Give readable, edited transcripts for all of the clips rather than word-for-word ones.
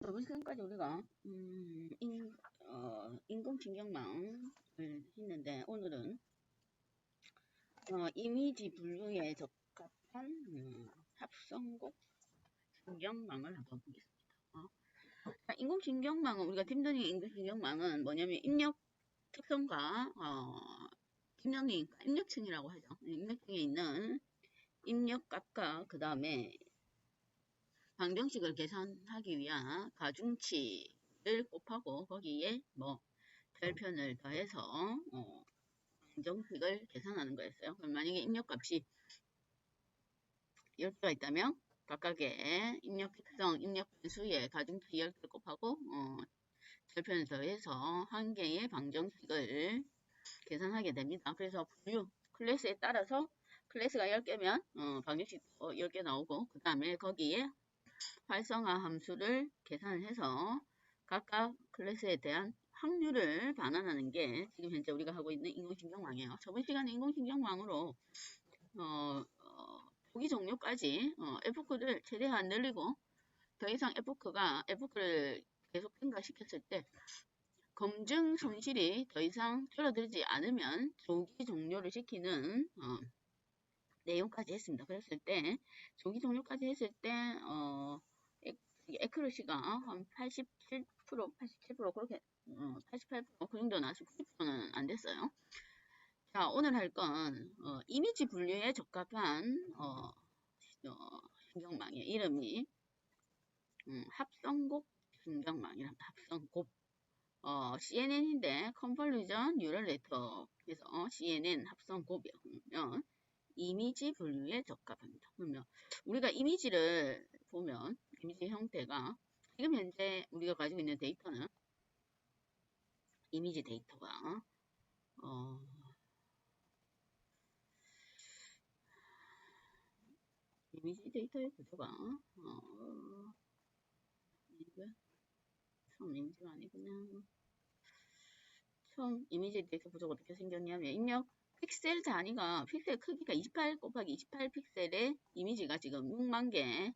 저번 시간까지 우리가 인공신경망을 했는데 오늘은 이미지 분류에 적합한 합성곡 신경망을 한번 보겠습니다. 인공신경망은 우리가 딥러닝 인공신경망은 뭐냐면 입력 특성과 딥러닝 입력층이라고 하죠. 입력층에 있는 입력값과 그 다음에 방정식을 계산하기 위한 가중치를 곱하고 거기에 뭐 별편을 더해서 방정식을 계산하는 거였어요. 그럼 만약에 입력값이 10개가 있다면 각각의 입력 특성, 입력 변수의 가중치 10개를 곱하고 별편을 더해서 한 개의 방정식을 계산하게 됩니다. 그래서 분류 클래스에 따라서 클래스가 10개면 방정식 10개 나오고 그 다음에 거기에 활성화 함수를 계산해서 각각 클래스에 대한 확률을 반환하는 게 지금 현재 우리가 하고 있는 인공신경망이에요. 저번 시간에 인공신경망으로 보기 종료까지 F를 최대한 늘리고 더 이상 F를 계속 증가시켰을 때 검증 손실이 더 이상 줄어들지 않으면 조기 종료를 시키는 내용까지 했습니다. 그랬을 때 조기 종료까지 했을 때 에크루시가 한 87% 그렇게 88% 그 정도 나왔고 90%는 안 됐어요. 자, 오늘 할 건 이미지 분류에 적합한 신경망의 이름이 합성곡 신경망이랍니다. 합성곡 CNN인데 컨볼루전 뉴럴 네트워크에서 CNN 합성곡이면 이미지 분류에 적합합니다. 그러면 우리가 이미지를 보면 이미지 형태가 지금 현재 우리가 가지고 있는 데이터는 이미지 데이터가 이미지 데이터의 구조가 처음 이미지가 아니구나. 처음 이미지 데이터 구조가 어떻게 생겼냐면 입력 픽셀 단위가 픽셀 크기가 28 곱하기 28 픽셀의 이미지가 지금 6만 개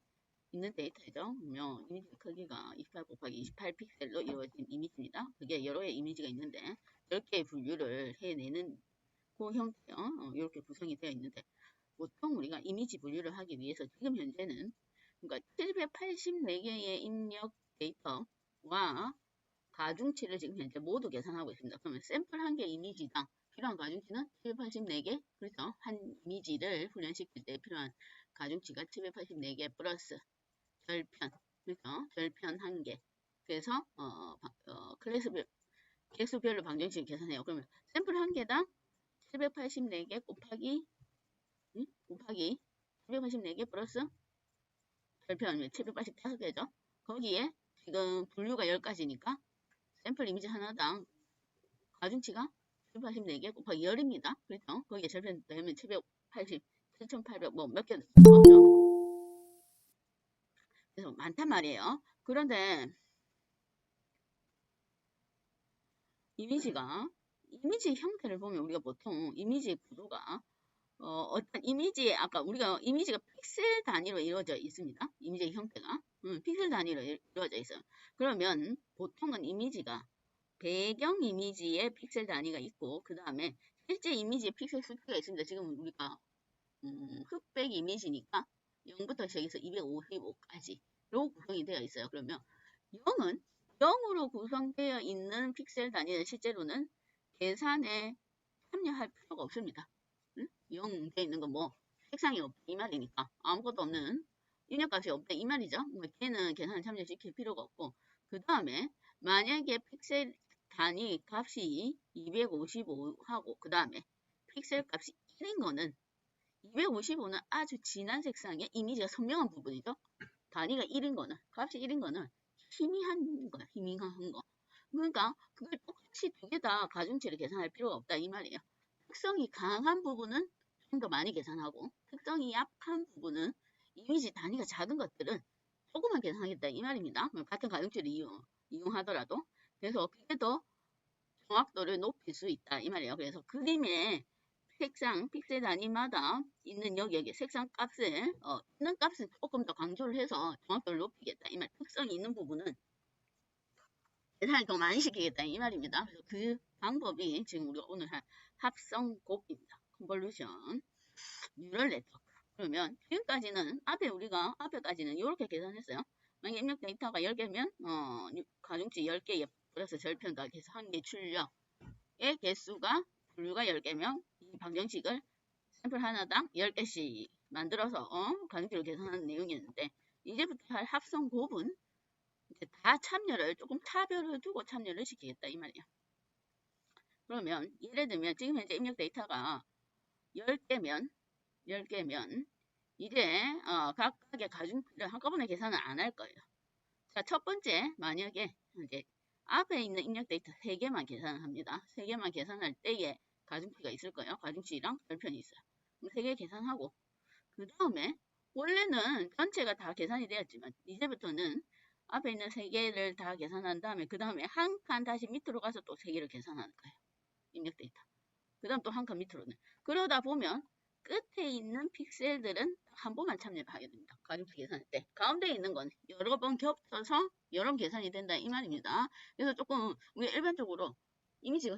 있는 데이터죠. 그러면 이미지 크기가 28 곱하기 28 픽셀로 이루어진 이미지입니다. 그게 여러 개의 이미지가 있는데 10개의 분류를 해내는 그 형태요. 이렇게 구성이 되어 있는데 보통 우리가 이미지 분류를 하기 위해서 지금 현재는 그러니까 784개의 입력 데이터와 가중치를 지금 현재 모두 계산하고 있습니다. 그러면 샘플 한 개 이미지당 필요한 가중치는 784개. 그래서 한 이미지를 훈련시킬 때 필요한 가중치가 784개 플러스 별편. 그래서 별편 한 개. 그래서 클래스별 개수별로 방정식을 계산해요. 그러면 샘플 한 개당 784개 곱하기 784개 플러스 별편 785개죠. 거기에 지금 분류가 10가지니까 샘플 이미지 하나당 가중치가 784개 곱하기 10입니다. 그렇죠? 거기에 절편 되면 780, 7800 뭐 몇 개 나오죠. 그래서 많단 말이에요. 그런데 이미지 형태를 보면 우리가 보통 이미지 구조가 어떤 이미지에 아까 우리가 이미지가 픽셀 단위로 이루어져 있습니다. 이미지 형태가 픽셀 단위로 이루어져 있어요. 그러면 보통은 이미지가 배경 이미지에 픽셀 단위가 있고 그 다음에 실제 이미지에 픽셀 숫자가 있습니다. 지금 우리가 흑백 이미지니까 0부터 시작해서 255까지로 구성이 되어 있어요. 그러면 0으로 구성되어 있는 픽셀 단위는 실제로는 계산에 참여할 필요가 없습니다. 0 되어 있는 건 뭐 색상이 없다 이 말이니까 아무것도 없는 입력값이 없다 이 말이죠. 걔는 계산을 참여시킬 필요가 없고 그 다음에 만약에 픽셀 단위 값이 255하고 그 다음에 픽셀 값이 1인 거는 255는 아주 진한 색상의 이미지가 선명한 부분이죠. 단위가 1인 거는 값이 1인 거는 희미한 거야. 희미한 거. 그러니까 그걸 똑같이 두 개 다 가중치를 계산할 필요가 없다 이 말이에요. 특성이 강한 부분은 좀 더 많이 계산하고 특성이 약한 부분은 이미지 단위가 작은 것들은 조금만 계산하겠다 이 말입니다. 같은 가중치를 이용하더라도 그래서 그게 더 정확도를 높일 수 있다 이 말이에요. 그래서 그림의 색상 픽셀 단위마다 있는 여기 색상 값을 있는 값은 조금 더 강조를 해서 정확도를 높이겠다 이 말. 특성이 있는 부분은 계산을 더 많이 시키겠다 이 말입니다. 그래서 그 방법이 지금 우리가 오늘 할 합성 곱입니다. 컨볼루션 뉴럴 네트워크. 그러면 지금까지는 앞에까지는 이렇게 계산했어요. 만약 입력 데이터가 10개면 가중치 10개 플러스 절편 더해서 1개 출력의 개수가 분류가 10개면 이 방정식을 샘플 하나당 10개씩 만들어서 가중치를 계산하는 내용이었는데 이제부터 할 합성 곱은 이제 다 참여를 조금 차별을 두고 참여를 시키겠다 이 말이야. 그러면 예를 들면 지금 현재 입력 데이터가 10개면 이제 각각의 가중치를 한꺼번에 계산을 안 할 거예요. 자, 첫 번째 만약에 이제 앞에 있는 입력 데이터 3개만 계산을 합니다. 3개만 계산할 때에 가중치가 있을 거예요. 가중치랑 절편이 있어요. 그럼 3개 계산하고 그 다음에 원래는 전체가 다 계산이 되었지만 이제부터는 앞에 있는 3개를 다 계산한 다음에 그 다음에 한 칸 다시 밑으로 가서 또 3개를 계산하는 거예요. 입력 데이터. 그 다음 또 한 칸 밑으로는. 그러다 보면 끝에 있는 픽셀들은 한 번만 참여를 하게 됩니다. 가중치 계산할 때. 가운데 있는 건 여러 번 겹쳐서 여러 번 계산이 된다 이 말입니다. 그래서 조금 우리가 일반적으로 이미지가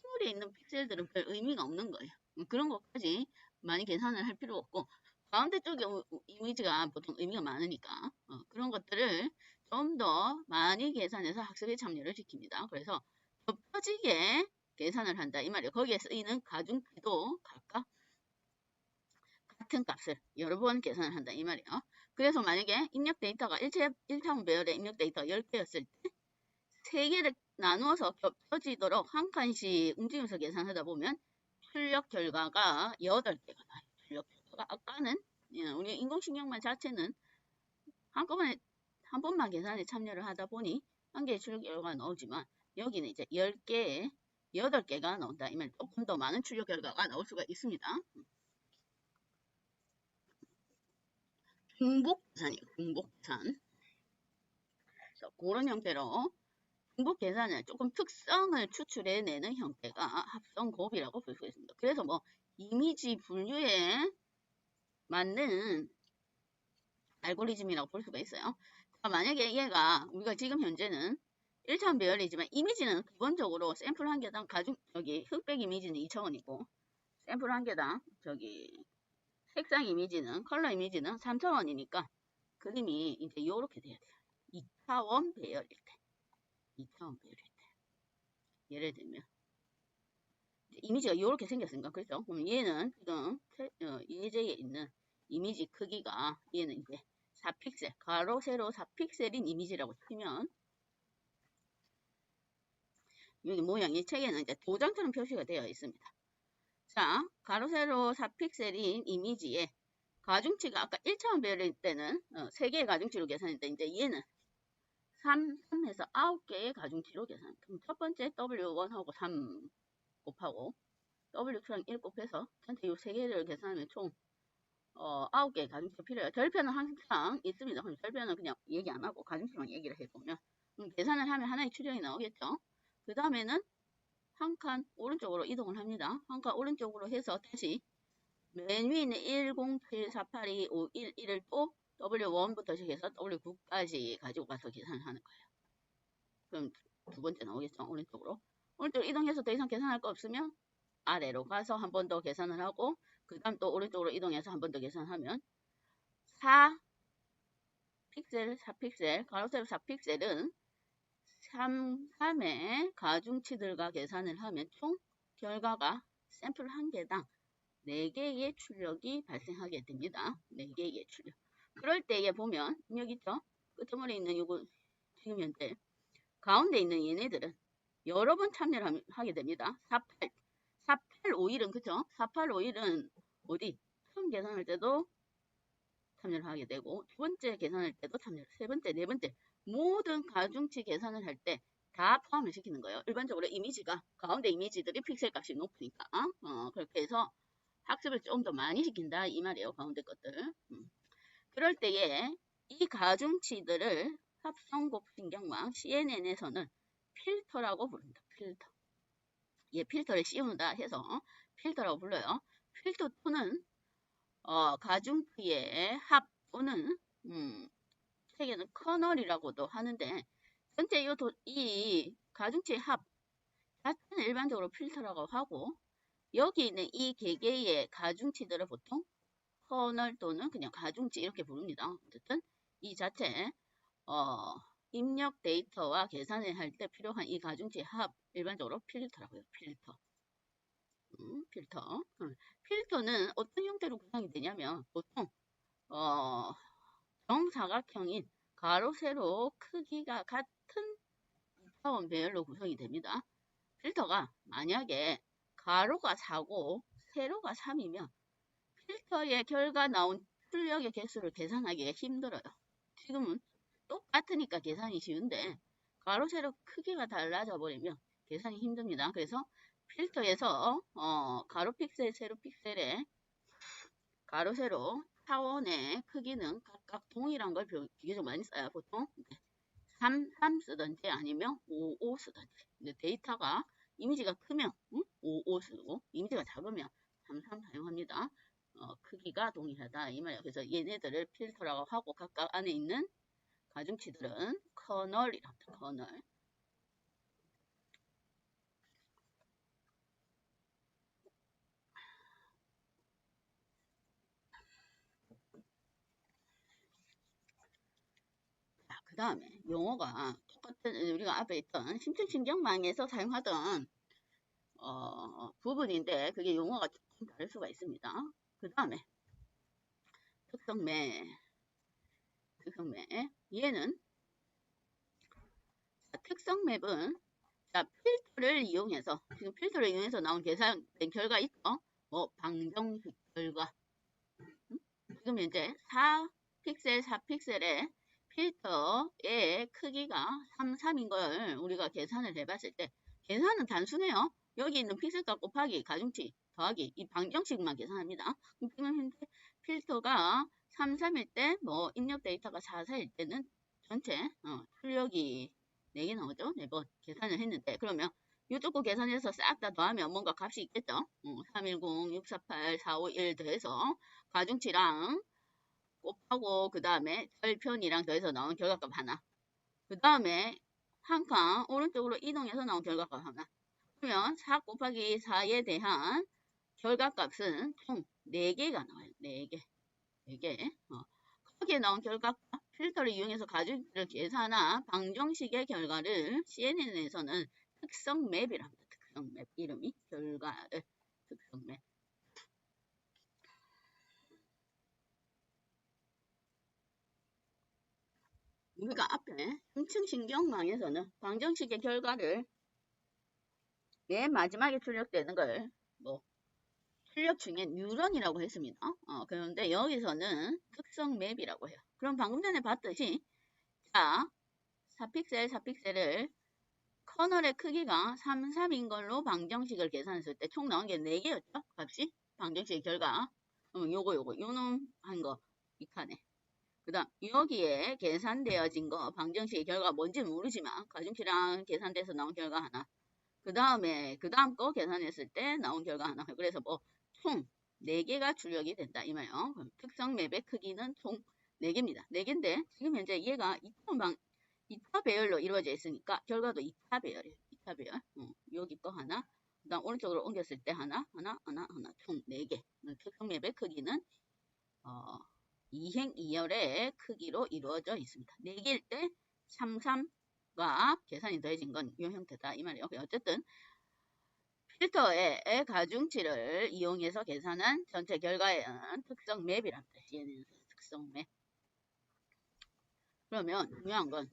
끝머리에 있는 픽셀들은 별 의미가 없는 거예요. 그런 것까지 많이 계산을 할 필요 없고 가운데 쪽에 이미지가 보통 의미가 많으니까 그런 것들을 좀 더 많이 계산해서 학습에 참여를 시킵니다. 그래서 겹쳐지게 계산을 한다 이 말이에요. 거기에 쓰이는 가중치도 각각 같은 값을 여러 번 계산을 한다 이 말이에요. 그래서 만약에 입력 데이터가 1차원 배열의 입력 데이터가 10개였을 때 3개를 나누어서 겹쳐지도록 한 칸씩 움직이면서 계산하다 보면 출력 결과가 8개가 나요. 출력 결과가 아까는 우리 인공신경만 자체는 한꺼번에 한 번만 계산에 참여를 하다 보니 한 개의 출력 결과가 나오지만 여기는 이제 10개에 8개가 나온다. 이 말 조금 더 많은 출력 결과가 나올 수가 있습니다. 중복계산이에요. 중복계산. 그런 형태로 중복계산을 조금 특성을 추출해내는 형태가 합성곱이라고 볼 수 있습니다. 그래서 뭐 이미지 분류에 맞는 알고리즘이라고 볼 수가 있어요. 자, 만약에 얘가 우리가 지금 현재는 1차원 배열이지만 이미지는 기본적으로 샘플 한 개당 흑백 이미지는 2차원이고 샘플 한 개당 색상 이미지는 컬러 이미지는 3차원이니까 그림이 이제 이렇게 돼야 돼요. 2차원 배열일 때. 2차원 배열일 때. 예를 들면 이미지가 이렇게 생겼으니까 그렇죠? 그럼 얘는 지금 예제에 있는 이미지 크기가 얘는 이제 4픽셀 가로 세로 4픽셀인 이미지라고 치면 여기 모양이 책에는 이제 도장처럼 표시가 되어 있습니다. 자, 가로 세로 4픽셀인 이미지에 가중치가 아까 1차원 배열일 때는 3개의 가중치로 계산했는데 이제 얘는 3에서 9개의 가중치로 계산. 그럼 첫 번째 W1하고 3 곱하고 W2랑 1 곱해서 전체 이 3개를 계산하면 총 9개의 가중치가 필요해요. 절편은 항상 있습니다. 그럼 절편은 그냥 얘기 안 하고 가중치만 얘기를 해보면 계산을 하면 하나의 출력이 나오겠죠. 그 다음에는 한 칸 오른쪽으로 이동을 합니다. 한 칸 오른쪽으로 해서 다시 맨 위에 있는 107482511을 또 W1부터 시작해서 W9까지 가지고 가서 계산을 하는 거예요. 그럼 두 번째 나오겠죠. 오른쪽으로. 오른쪽으로 이동해서 더 이상 계산할 거 없으면 아래로 가서 한 번 더 계산을 하고 그 다음 또 오른쪽으로 이동해서 한 번 더 계산하면 4픽셀 가로세로 4픽셀은 3의 가중치들과 계산을 하면 총 결과가 샘플 한 개당 4개의 출력이 발생하게 됩니다. 4개의 출력. 그럴 때에 보면 여기 있죠? 끄트머리 있는 요거 지금 현재 가운데 있는 얘네들은 여러 번 참여를 하게 됩니다. 4851은 그쵸? 4851은 어디? 처음 계산할 때도 참여를 하게 되고 두 번째 계산할 때도 참여를 세 번째, 네 번째 모든 가중치 계산을 할 때 다 포함을 시키는 거예요. 일반적으로 이미지가 가운데 이미지들이 픽셀 값이 높으니까 그렇게 해서 학습을 좀 더 많이 시킨다 이 말이에요. 가운데 것들. 그럴 때에 이 가중치들을 합성곱 신경망 CNN에서는 필터라고 부른다. 필터. 예, 필터를 씌운다 해서 필터라고 불러요. 필터 2는 가중치의 합 또는 책에는 커널이라고도 하는데 전체 이 가중치 합 자체는 일반적으로 필터라고 하고, 여기 있는 이 개개의 가중치들을 보통 커널 또는 그냥 가중치 이렇게 부릅니다. 어쨌든 이 자체 입력 데이터와 계산을 할 때 필요한 이 가중치 합 일반적으로 필터라고 해요. 필터. 필터. 필터는 어떤 형태로 구성이 되냐면 보통 정사각형인 가로 세로 크기가 같은 이차원 배열로 구성이 됩니다. 필터가 만약에 가로가 4고 세로가 3이면 필터의 결과 나온 출력의 개수를 계산하기가 힘들어요. 지금은 똑같으니까 계산이 쉬운데 가로 세로 크기가 달라져 버리면 계산이 힘듭니다. 그래서 필터에서 가로 픽셀, 세로 픽셀의 가로 세로 차원의 크기는 각각 동일한 걸 비교적 많이 써요. 보통 3, 3 쓰든지 아니면 5, 5 쓰든지. 근데 데이터가 이미지가 크면 5, 5 쓰고 이미지가 작으면 3, 3 사용합니다. 크기가 동일하다 이 말이에요. 그래서 얘네들을 필터라고 하고 각각 안에 있는 가중치들은 커널이라고 합니다. 커널. 그 다음에 용어가 똑같은 우리가 앞에 있던 심층신경망에서 사용하던 부분인데 그게 용어가 조금 다를 수가 있습니다. 그 다음에 특성매 얘는 특성 맵은 필터를 이용해서 지금 필터를 이용해서 나온 계산된 결과 있죠. 뭐 방정식 결과 지금 현재 4픽셀 4픽셀의 필터의 크기가 3, 3인 걸 우리가 계산을 해봤을 때 계산은 단순해요. 여기 있는 픽셀값 곱하기 가중치 더하기 이 방정식만 계산합니다. 지금 현재 필터가 3, 3일 때 뭐 입력 데이터가 4, 4일 때는 전체 출력이 4개 나오죠. 4번 계산을 했는데 그러면 이쪽 거 계산해서 싹 다 더하면 뭔가 값이 있겠죠. 310, 648, 451 더해서 가중치랑 곱하고 그 다음에 절편이랑 더해서 나온 결과값 하나. 그 다음에 한 칸 오른쪽으로 이동해서 나온 결과값 하나. 그러면 4 곱하기 4에 대한 결과값은 총 4개가 나와요. 4개. 4개. 거기에 나온 결과값 필터를 이용해서 가중치를 계산한 방정식의 결과를 CNN에서는 특성 맵이라 합니다. 특성 맵 이름이 결과를 특성 맵. 우리가 앞에 심층신경망에서는 방정식의 결과를 맨 마지막에 출력되는 걸 뭐 출력 중에 뉴런이라고 했습니다. 그런데 여기서는 특성 맵이라고 해요. 그럼 방금 전에 봤듯이 자 4픽셀 4픽셀을 커널의 크기가 3, 3인 걸로 방정식을 계산했을 때 총 나온 게 4개였죠? 값이 방정식의 결과 요놈 한 거 이 칸에 그 다음 여기에 계산되어진 거 방정식의 결과가 뭔지는 모르지만 가중치랑 계산돼서 나온 결과 하나 그 다음에 그 다음 거 계산했을 때 나온 결과 하나 그래서 뭐 총 4개가 출력이 된다 이 말이에요. 특성 맵의 크기는 총 4개입니다. 4개인데 지금 현재 얘가 2차 배열로 이루어져 있으니까 결과도 2차 배열이에요. 2차 배열 여기 거 하나 그 다음 오른쪽으로 옮겼을 때 하나 총 4개 특성 맵의 크기는 2행 2열의 크기로 이루어져 있습니다. 4개일 때 3, 3과 계산이 더해진 건 이 형태다 이 말이에요. 어쨌든 필터의 가중치를 이용해서 계산한 전체 결과에는 특성 맵이랍니다. 얘는 특성 맵. 그러면 중요한 건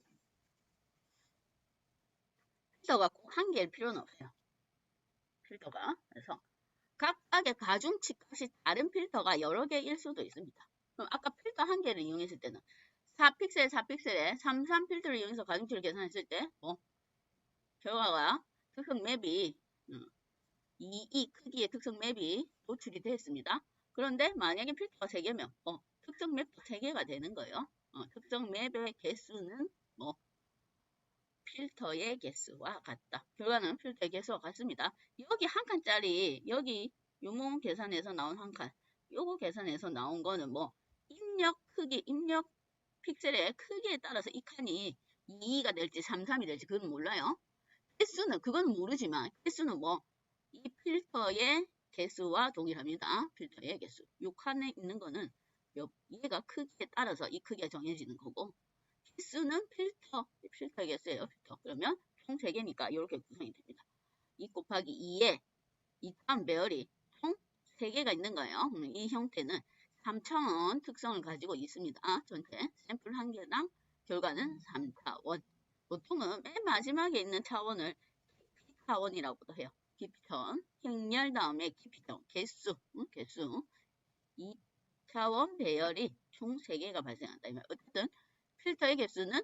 필터가 꼭 한 개일 필요는 없어요. 필터가 그래서 각각의 가중치 값이 다른 필터가 여러 개일 수도 있습니다. 그럼 아까 필터 한 개를 이용했을 때는 4픽셀 4픽셀에 3, 3 필터를 이용해서 가중치를 계산했을 때 결과가 특성 맵이 이 크기의 특성 맵이 도출이 됐습니다. 그런데 만약에 필터가 3개면 특성 맵도 3개가 되는 거예요. 특성 맵의 개수는 필터의 개수와 같다. 결과는 필터의 개수와 같습니다. 여기 한 칸짜리 여기 요몽 계산해서 나온 한 칸 요거 계산해서 나온 거는 입력 크기 입력 픽셀의 크기에 따라서 이 칸이 2가 될지 3, 3이 될지 그건 몰라요. 개수는 그건 모르지만 개수는 뭐 이 필터의 개수와 동일합니다. 필터의 개수. 요 칸에 있는 거는 얘가 크기에 따라서 이 크기가 정해지는 거고 개수는 필터의 개수예요. 필터. 그러면 총 3개니까 이렇게 구성이 됩니다. 2 곱하기 2에 이 다음 배열이 총 3개가 있는 거예요. 이 형태는 3차원 특성을 가지고 있습니다. 전체 샘플 한 개당 결과는 3차원. 보통은 맨 마지막에 있는 차원을 차원이라고도 해요. 깊이 차원, 행렬 다음에 깊이 차원, 개수. 2차원 배열이 총 3개가 발생한다. 어쨌든 필터의 개수는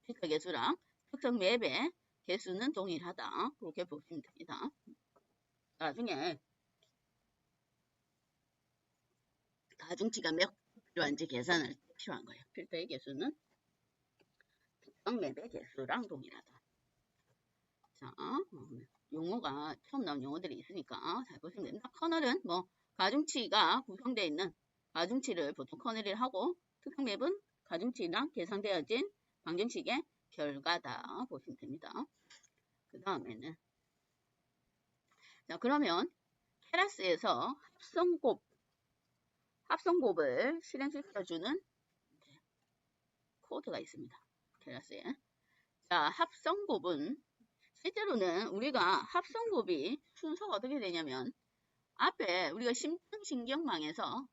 필터 개수랑 특성 맵의 개수는 동일하다. 그렇게 보시면 됩니다. 나중에 가중치가 몇 필요한지 계산을 필요한 거예요. 필터의 개수는 특성 맵의 개수랑 동일하다. 자, 용어가 처음 나온 용어들이 있으니까 잘 보시면 됩니다. 커널은 뭐 가중치가 구성되어 있는 가중치를 보통 커널이라 하고 특성 맵은 가중치랑 계산되어진 방정식의 결과다 보시면 됩니다. 그 다음에는 자 그러면 케라스에서 합성곱을 실행시켜주는 코드가 있습니다. 케라스에 자 합성곱은 실제로는 우리가 합성곱이 순서가 어떻게 되냐면 앞에 우리가 심층신경망에서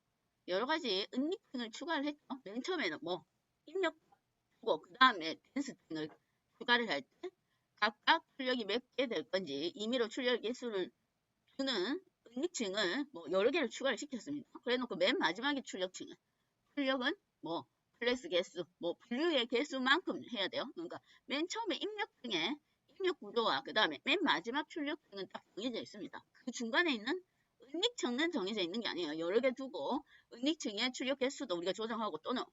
여러가지 은닉층을 추가를 했죠. 맨 처음에는 뭐 입력 주고 그 다음에 댄스층을 추가를 할 때 각각 출력이 몇 개 될 건지 임의로 출력 개수를 주는 은닉층을 뭐 여러 개를 추가를 시켰습니다. 그래놓고 맨 마지막에 출력은 뭐 플렉스 개수, 뭐 분류의 개수만큼 해야 돼요. 그러니까 맨 처음에 입력층에 입력 구조와 그 다음에 맨 마지막 출력층은 딱 정해져 있습니다. 그 중간에 있는 은닉층은 정해져 있는 게 아니에요. 여러 개 두고 은닉층의 출력 개수도 우리가 조정하고 또는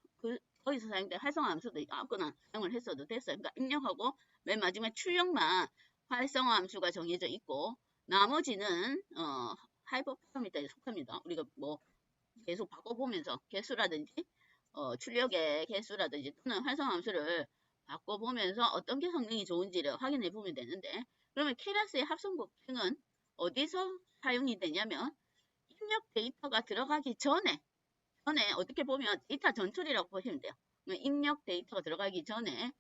거기서 사용된 활성화 함수도 아무거나 사용을 했어도 됐어요. 그러니까 입력하고 맨 마지막 출력만 활성화 함수가 정해져 있고 나머지는 하이퍼 파라미터에 속합니다. 우리가 뭐 계속 바꿔보면서 개수라든지 출력의 개수라든지 또는 활성화 함수를 바꿔보면서 어떤 게 성능이 좋은지를 확인해 보면 되는데 그러면 케라스의 합성곱층은 어디서 사용이 되냐면 입력 데이터가 들어가기 전에 어떻게 보면 데이터 전출이라고 보시면 돼요. 입력 데이터가 들어가기 전에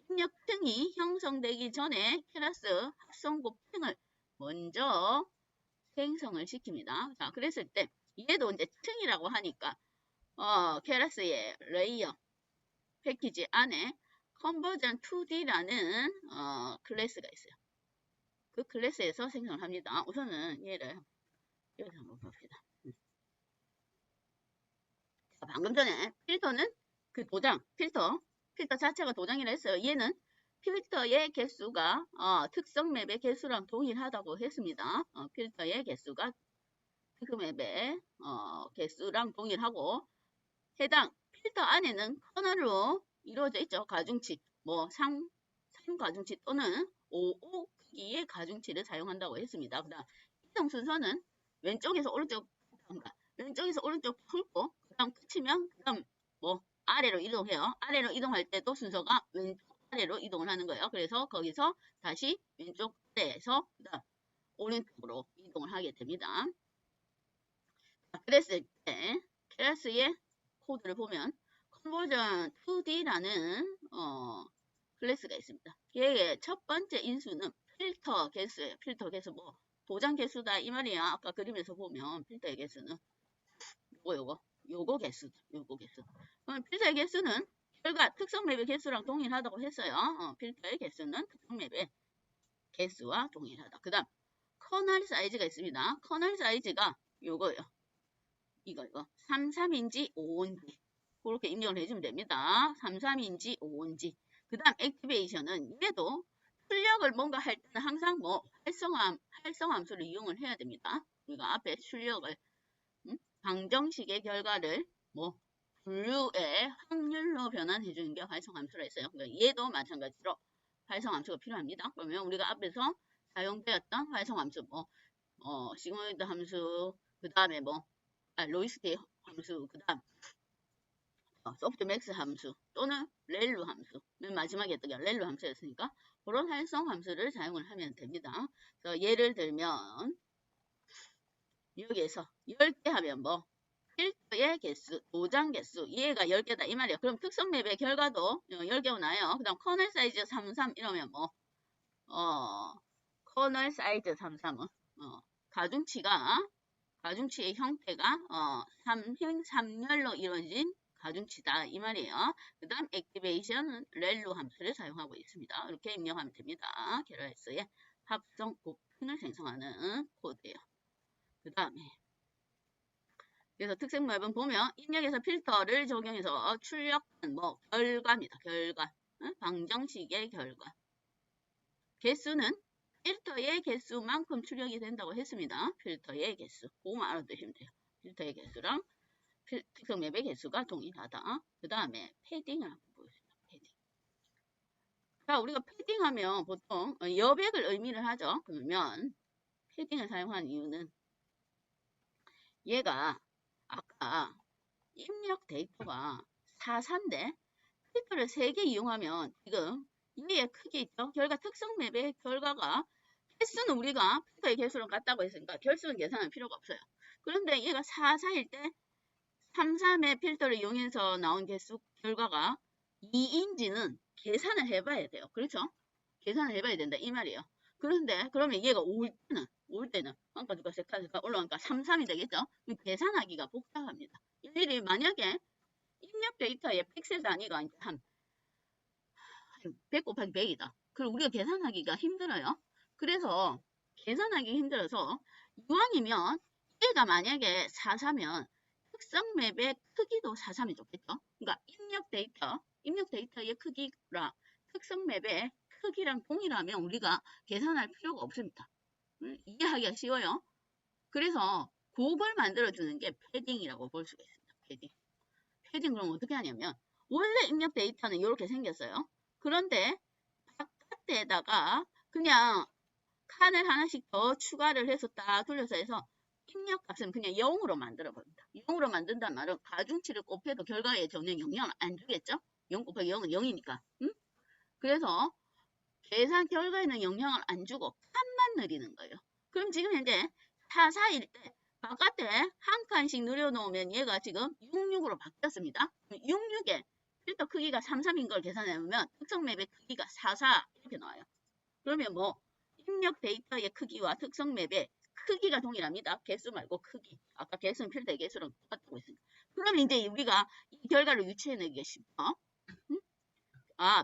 입력층이 형성되기 전에 케라스 합성곱층을 먼저 생성을 시킵니다. 자, 그랬을 때 얘도 이제 층이라고 하니까 케라스의 레이어 패키지 안에 컨버전 2D라는 클래스가 있어요. 그 클래스에서 생성을 합니다. 우선은 얘를 여기서 한번 봅시다. 자, 방금 전에 필터는 그 필터 자체가 도장이라 했어요. 얘는 필터의 개수가 특성 맵의 개수랑 동일하다고 했습니다. 필터의 개수가 특성 맵의 개수랑 동일하고 해당 필터 안에는 커널로 이루어져 있죠. 가중치, 뭐 3가중치 또는 5 크기의 가중치를 사용한다고 했습니다. 그 다음 이동 순서는 왼쪽에서 오른쪽 풀고 그 다음 끝이면 그 다음 뭐 아래로 이동해요. 아래로 이동할 때도 순서가 왼쪽 아래로 이동을 하는 거예요. 그래서 거기서 다시 왼쪽 아래에서 그 다음 오른쪽으로 이동을 하게 됩니다. 그랬을 때 클래스의 코드를 보면 컨버전 2D라는 클래스가 있습니다. 얘의 첫 번째 인수는 필터 개수예요. 필터 개수 뭐 도장 개수다 이 말이야. 아까 그림에서 보면 필터의 개수는 요거 개수. 그럼 필터의 개수는 결과 특성 맵의 개수랑 동일하다고 했어요. 필터의 개수는 특성 맵의 개수와 동일하다. 그 다음 커널 사이즈가 있습니다. 커널 사이즈가 요거예요. 이거 33인지 5인지 그렇게 입력을 해주면 됩니다. 33인지 5인지 그 다음 액티베이션은 얘도 출력을 뭔가 할 때는 항상 뭐 활성화 함수를 이용을 해야 됩니다. 우리가 앞에 출력을 방정식의 결과를 뭐 분류의 확률로 변환해 주는 게 활성화 함수라 했어요. 그러니까 얘도 마찬가지로 활성화 함수가 필요합니다. 그러면 우리가 앞에서 사용되었던 활성화 함수 뭐 시그모이드 함수 그 다음에 뭐 로이스티 함수 그 다음 소프트맥스 함수 또는 렐루 함수, 맨 마지막에 했던 게 렐루 함수였으니까 그런 활성 함수를 사용을 하면 됩니다. 그래서 예를 들면 여기에서 10개 하면 뭐 필터의 개수, 도장 개수, 얘가 10개다 이 말이야. 그럼 특성 맵의 결과도 10개 나요. 그 다음 커널 사이즈 33 이러면 뭐 커널 사이즈 33은 가중치의 형태가 3열로 이루어진 가중치다 이 말이에요. 그 다음 액티베이션은 렐루 함수를 사용하고 있습니다. 이렇게 입력하면 됩니다. 게러스의 합성 곱펜을 생성하는 코드예요. 그 다음에 그래서 특성 맵은 보면 입력에서 필터를 적용해서 출력한 뭐 결과입니다. 결과. 방정식의 결과. 개수는 필터의 개수만큼 출력이 된다고 했습니다. 필터의 개수. 그거만 알아두시면 돼요. 필터의 개수랑 특성 맵의 개수가 동일하다. 그 다음에 패딩을 한번 보겠습니다. 패딩. 자, 우리가 패딩하면 보통 여백을 의미를 하죠. 그러면 패딩을 사용한 이유는 얘가 아까 입력 데이터가 4사인데 필터를 3개 이용하면 지금 얘의 크기 있죠? 결과 특성 맵의 결과가 개수는 우리가 필터의 개수랑 같다고 했으니까 결수는 계산할 필요가 없어요. 그런데 얘가 4, 4일 때 3, 3의 필터를 이용해서 나온 개수 결과가 2인지는 계산을 해봐야 돼요. 그렇죠? 계산을 해봐야 된다 이 말이에요. 그런데 그러면 얘가 올 때는 한가 두가 세카 올라가니까 3, 3이 되겠죠? 계산하기가 복잡합니다. 일일이 만약에 입력 데이터의 픽셀 단위가 한 100 곱하기 100이다. 그럼 우리가 계산하기가 힘들어요. 그래서 계산하기 힘들어서 이왕이면 얘가 만약에 44면 특성 맵의 크기도 43이 좋겠죠. 그러니까 입력 데이터의 크기랑 특성 맵의 크기랑 동일하면 우리가 계산할 필요가 없습니다. 이해하기가 쉬워요. 그래서 그걸 만들어주는 게 패딩이라고 볼 수가 있습니다. 패딩 그럼 어떻게 하냐면 원래 입력 데이터는 이렇게 생겼어요. 그런데 바깥에다가 그냥 칸을 하나씩 더 추가를 해서 딱 돌려서 해서 입력 값은 그냥 0으로 만들어 봅니다. 0으로 만든단 말은 가중치를 곱해도 결과에 전혀 영향을 안 주겠죠? 0 곱하기 0은 0이니까. 응? 그래서 계산 결과에는 영향을 안 주고 칸만 느리는 거예요. 그럼 지금 현재 4, 4일 때 바깥에 한 칸씩 늘려놓으면 얘가 지금 66으로 바뀌었습니다. 66에 필터 크기가 33인 걸 계산해보면 특성 맵의 크기가 44 이렇게 나와요. 그러면 뭐 입력 데이터의 크기와 특성 맵의 크기가 동일합니다. 개수 말고 크기. 아까 개수는 필터의 개수랑 똑같다고 했으니까. 그럼 이제 우리가 이 결과를 유추해내기가 쉽죠.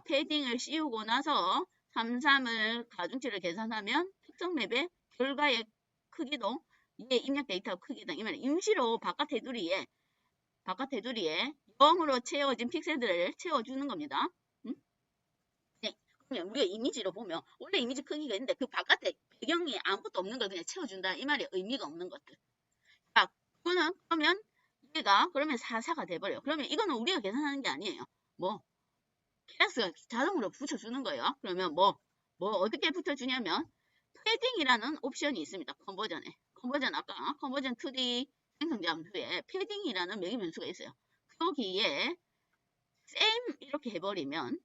패딩을 씌우고 나서 33을 가중치를 계산하면 특성 맵의 결과의 크기도 이게 입력 데이터 크기다. 이 말은 임시로 바깥 테두리에 0으로 채워진 픽셀들을 채워주는 겁니다. 네, 그러면 우리가 이미지로 보면 원래 이미지 크기가 있는데 그 바깥에 배경이 아무것도 없는 걸 그냥 채워준다. 이 말이 의미가 없는 것들. 자, 그거는 그러면 얘가 그러면 44가 돼버려요. 그러면 이거는 우리가 계산하는 게 아니에요. 클래스가 자동으로 붙여주는 거예요. 그러면 어떻게 붙여주냐면 패딩이라는 옵션이 있습니다. 아까 컨버전 2D 생성 장소에 패딩이라는 매개 변수가 있어요. 거기에 same 이렇게 해버리면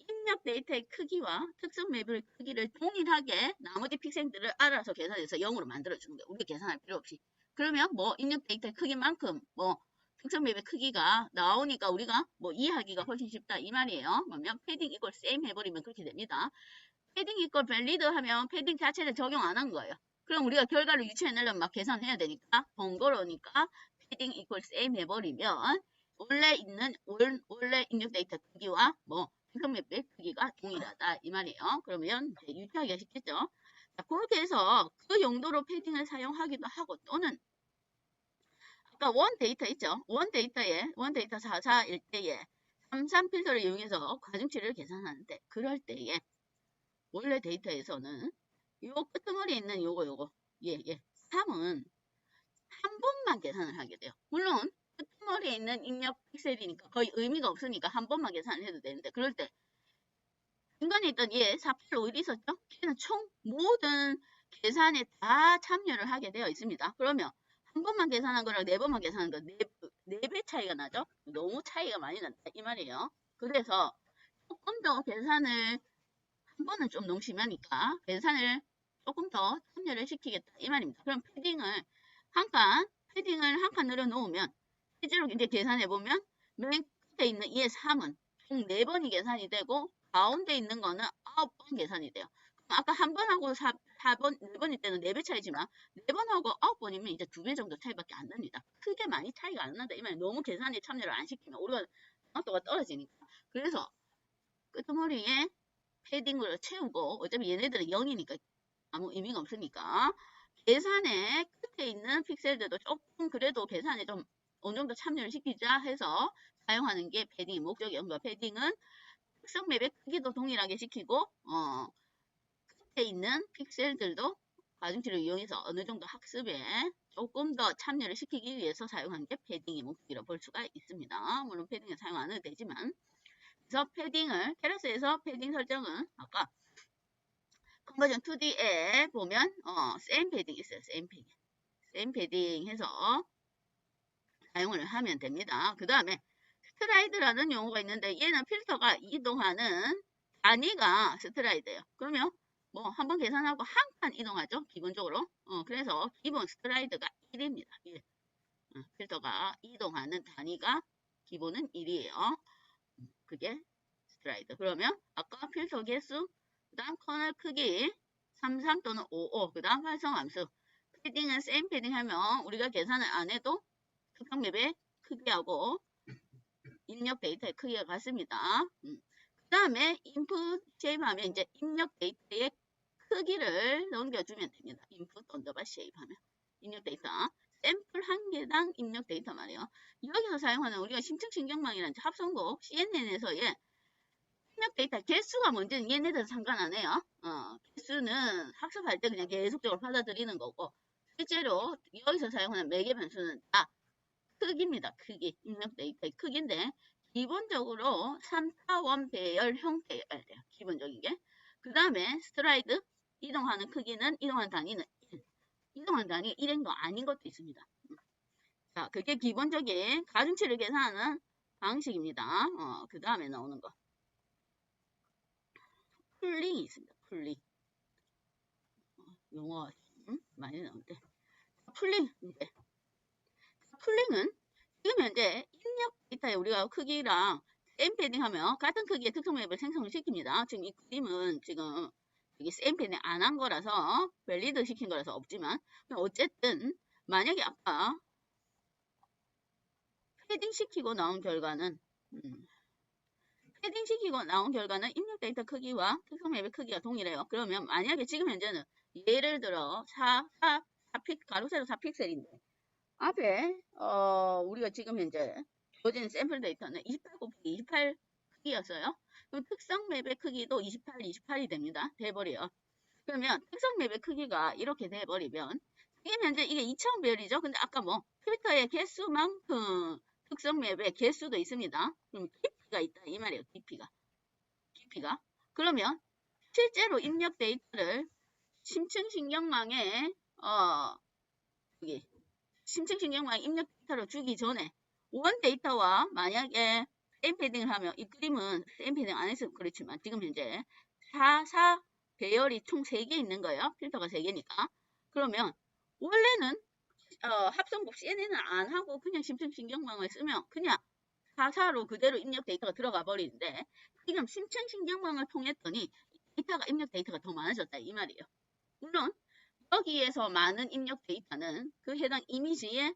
입력 데이터의 크기와 특성 맵의 크기를 동일하게 나머지 픽셀들을 알아서 계산해서 0으로 만들어주는 거예요. 우리가 계산할 필요 없이. 그러면 입력 데이터의 크기만큼 특성 맵의 크기가 나오니까 우리가 이해하기가 훨씬 쉽다 이 말이에요. 그러면 패딩 이퀄 same 해버리면 그렇게 됩니다. 패딩 이퀄 valid 하면 패딩 자체를 적용 안 한 거예요. 그럼 우리가 결과를 유추해내려면 막 계산해야 되니까 번거로우니까 패딩 이퀄 same 해버리면 원래 입력 데이터 크기와 특성 맵의 크기가 동일하다 이 말이에요. 그러면 이제 유추하기가 쉽겠죠. 자, 그렇게 해서 그 용도로 패딩을 사용하기도 하고 또는 아까 원 데이터 있죠? 원 데이터 44일 때에 33 필터를 이용해서 가중치를 계산하는데 그럴 때에 원래 데이터에서는 요 끄트머리에 있는 요거 3은 한 번만 계산을 하게 돼요. 물론 끄트머리에 있는 입력 픽셀이니까 거의 의미가 없으니까 한 번만 계산을 해도 되는데 그럴 때 중간에 있던 4851이 있었죠? 걔는 총 모든 계산에 다 참여를 하게 되어 있습니다. 그러면 한 번만 계산한 거랑 4번만 계산한 거 4배 차이가 나죠? 너무 차이가 많이 난다 이 말이에요. 그래서 조금 더 계산을 한 번은 좀 너무 심하니까 계산을 조금 더 참여를 시키겠다 이 말입니다. 그럼 패딩을 한 칸 늘어 놓으면 실제로 이제 계산해 보면 맨 끝에 있는 2의 3은 총 4번이 계산이 되고 가운데 있는 거는 9번 계산이 돼요. 그럼 아까 한 번 하고 4번, 4번일 때는 4배 차이지만 4번 하고 9번이면 이제 2배 정도 차이밖에 안 납니다. 크게 많이 차이가 안 난다. 이 말이 너무 계산에 참여를 안 시키면 우리가 정확도가 떨어지니까. 그래서 끄트머리에 패딩을 채우고 어차피 얘네들은 0이니까 아무 의미가 없으니까 계산에 끝에 있는 픽셀들도 조금 그래도 계산에 좀 어느 정도 참여를 시키자 해서 사용하는 게 패딩 목적이었고 패딩은 특성 맵의 크기도 동일하게 시키고 끝에 있는 픽셀들도 가중치를 이용해서 어느 정도 학습에 조금 더 참여를 시키기 위해서 사용한 게 패딩의 목적이라고 볼 수가 있습니다. 물론 패딩을 사용 안 해도 되지만 그래서 패딩을 캐러스에서 패딩 설정은 아까 컨버전 2D에 보면 세임 패딩 있어요. 세임 패딩 해서 사용을 하면 됩니다. 그 다음에 스트라이드라는 용어가 있는데 얘는 필터가 이동하는 단위가 스트라이드예요. 그러면 뭐 한번 계산하고 한 칸 이동하죠. 기본적으로. 그래서 기본 스트라이드가 1입니다. 1. 필터가 이동하는 단위가 기본은 1이에요. 그게 스트라이드. 그러면 아까 필터 개수, 그 다음 커널 크기 33 또는 55, 그 다음 활성함수. 패딩은 세임 패딩 하면 우리가 계산을 안 해도 특정 맵의 크기하고 입력 데이터의 크기가 같습니다. 그 다음에 input shape 하면 이제 입력 데이터의 크기를 넘겨주면 됩니다. input 언더바 shape 하면 입력 데이터. 샘플 한 개당 입력 데이터 말이에요. 여기서 사용하는 우리가 심층신경망이라는 합성곡 CNN에서의 입력 데이터 개수가 뭔지는 얘네들은 상관 안 해요. 개수는 학습할 때 그냥 계속적으로 받아들이는 거고 실제로 여기서 사용하는 매개 변수는 다 크기입니다. 크기. 입력 데이터의 크기인데 기본적으로 3차원 배열 형태여야 돼요. 기본적인 게. 그 다음에 스트라이드 이동하는 크기는 이동하는 단위는 1. 이동하는 단위가 1인 거 아닌 것도 있습니다. 자, 그게 기본적인 가중치를 계산하는 방식입니다. 그 다음에 나오는 거. 풀링이 있습니다. 풀링. 용어 많이 나오는데. 풀링. 이제. 풀링은 지금 현재 입력 데이터에 우리가 크기랑 세임 패딩 하면 같은 크기의 특성 맵을 생성을 시킵니다. 지금 이 그림은 지금 여기 세임 패딩 안 한 거라서 밸리드 시킨 거라서 없지만 어쨌든 만약에 아까 패딩 시키고 나온 결과는 입력 데이터 크기와 특성 맵의 크기가 동일해요. 그러면 만약에 지금 현재는 예를 들어 가로 세로 4픽셀인데 앞에 우리가 지금 현재 주어진 샘플 데이터는 28 곱하기 28 크기였어요. 그럼 특성 맵의 크기도 28이 됩니다. 돼버려요. 그러면 특성 맵의 크기가 이렇게 돼버리면 지금 현재 이게 2차원 배열이죠. 근데 아까 뭐 필터의 개수만큼 특성 맵의 개수도 있습니다. 그럼 깊이가 있다 이 말이에요. 깊이가. 그러면 실제로 입력 데이터를 심층신경망에 여기 심층신경망 입력 데이터로 주기 전에 원 데이터와 만약에 세임 패딩을 하면 이 그림은 세임 패딩 안 해서 그렇지만 지금 현재 4 배열이 총 3개 있는 거예요. 필터가 3개니까. 그러면 원래는 합성법 CNN을 안 하고 그냥 심층신경망을 쓰면 그냥 4로 그대로 입력 데이터가 들어가 버리는데 지금 심층신경망을 통했더니 데이터가 입력 데이터가 더 많아졌다 이 말이에요. 물론 여기에서 많은 입력 데이터는 그 해당 이미지에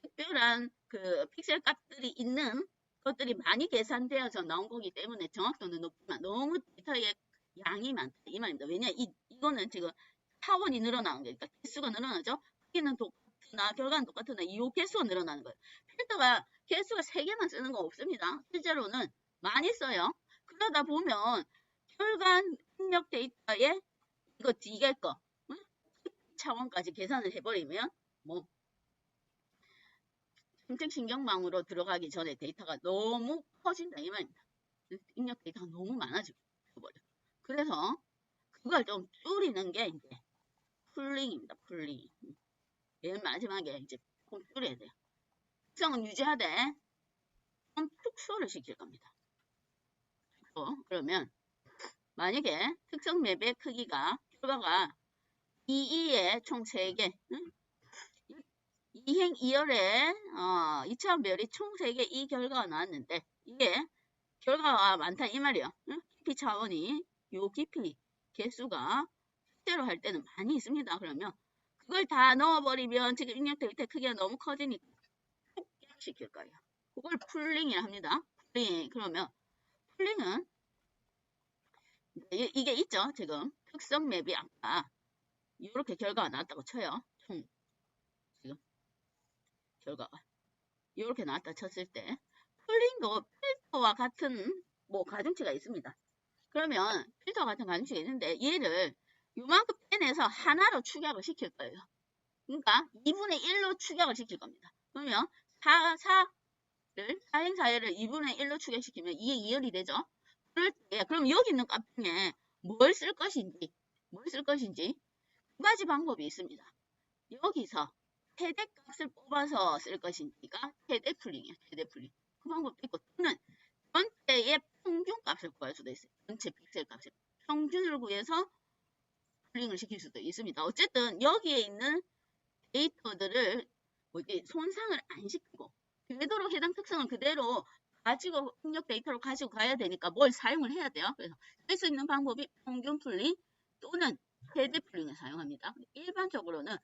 특별한 그 픽셀 값들이 있는 것들이 많이 계산되어서 나온 거기 때문에 정확도는 높지만 너무 데이터의 양이 많다 이 말입니다. 왜냐 이거는 지금 차원이 늘어나는 거니까 개수가 늘어나죠. 크기는 똑같으나 결과는 똑같으나 이 개수가 늘어나는 거예요. 필터가 개수가 3개만 쓰는 거 없습니다. 실제로는 많이 써요. 그러다 보면 결과 입력 데이터에 이거 뒤에 거 차원까지 계산을 해버리면 뭐 심층신경망으로 들어가기 전에 데이터가 너무 커진다 이 말입니다. 입력 데이터가 너무 많아져 버려. 그래서 그걸 좀 줄이는 게 이제 풀링입니다. 풀링. 맨 마지막에 이제 좀 줄여야 돼요. 특성은 유지하되 좀 축소를 시킬 겁니다. 그러면 만약에 특성 맵의 크기가 결과가 2의 총 3개, 응? 2행 2열에 2차원 배열이 총 3개 이 결과가 나왔는데 이게 결과가 많다 이 말이에요. 응? 깊이 차원이 요 깊이 개수가 실제로 할 때는 많이 있습니다. 그러면 그걸 다 넣어버리면 지금 입력 데이터 크기가 너무 커지니까 폭약시킬 거예요. 그걸 풀링이라 합니다. 풀링. 그러면 풀링은 이게 있죠. 지금 특성 맵이 아까 이렇게 결과가 나왔다고 쳐요. 총 지금 결과가 이렇게 나왔다 쳤을 때 풀링도 필터와 같은 뭐 가중치가 있습니다. 그러면 필터와 같은 가중치가 있는데 얘를 요만큼 빼내서 하나로 축약을 시킬 거예요. 그러니까 2분의 1로 축약을 시킬 겁니다. 그러면 4행사열을 2분의 1로 축약시키면 2의 2열이 되죠. 그럴 때 그럼 여기 있는 값 중에 뭘 쓸 것인지 두 가지 방법이 있습니다. 여기서 최대 값을 뽑아서 쓸 것인지가 최대 풀링이에요. 최대 풀링. 그 방법도 있고 또는 전체의 평균 값을 구할 수도 있어요. 전체 픽셀 값을 평균을 구해서 풀링을 시킬 수도 있습니다. 어쨌든 여기에 있는 데이터들을 손상을 안 시키고 되도록 해당 특성을 그대로 가지고 입력 데이터로 가지고 가야 되니까 뭘 사용을 해야 돼요. 그래서 쓸 수 있는 방법이 평균 풀링 또는 최대 풀링을 사용합니다. 일반적으로는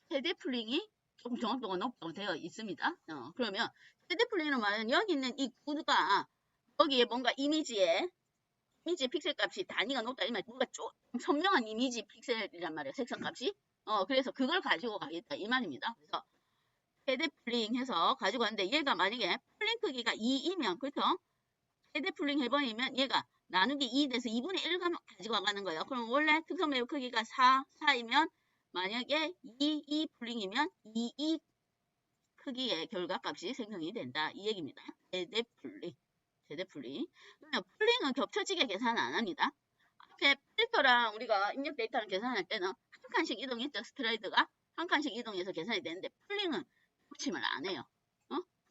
최대 풀링이 조금 정확도가 높다고 되어 있습니다. 그러면 최대 풀링은 말하면 여기 있는 이 구가 여기에 뭔가 이미지 픽셀 값이 단위가 높다 이말 뭔가 좀 선명한 이미지 픽셀이란 말이에요. 색상 값이. 그래서 그걸 가지고 가겠다 이 말입니다. 그래서 최대 풀링 해서 가지고 가는데 얘가 만약에 풀링 크기가 2이면 그렇죠? 최대 풀링 해버리면 얘가 나누기 2 돼서 2분의 1 가지고 가는 거예요. 그럼 원래 특성 매우 크기가 4이면 만약에 2 풀링이면 2 크기의 결과값이 생성이 된다. 이 얘기입니다. 최대 풀링. 그러면 풀링은 겹쳐지게 계산 안 합니다. 앞에 필터랑 우리가 입력 데이터를 계산할 때는 한 칸씩 이동했죠. 스트라이드가 한 칸씩 이동해서 계산이 되는데 풀링은 붙임을 안 해요.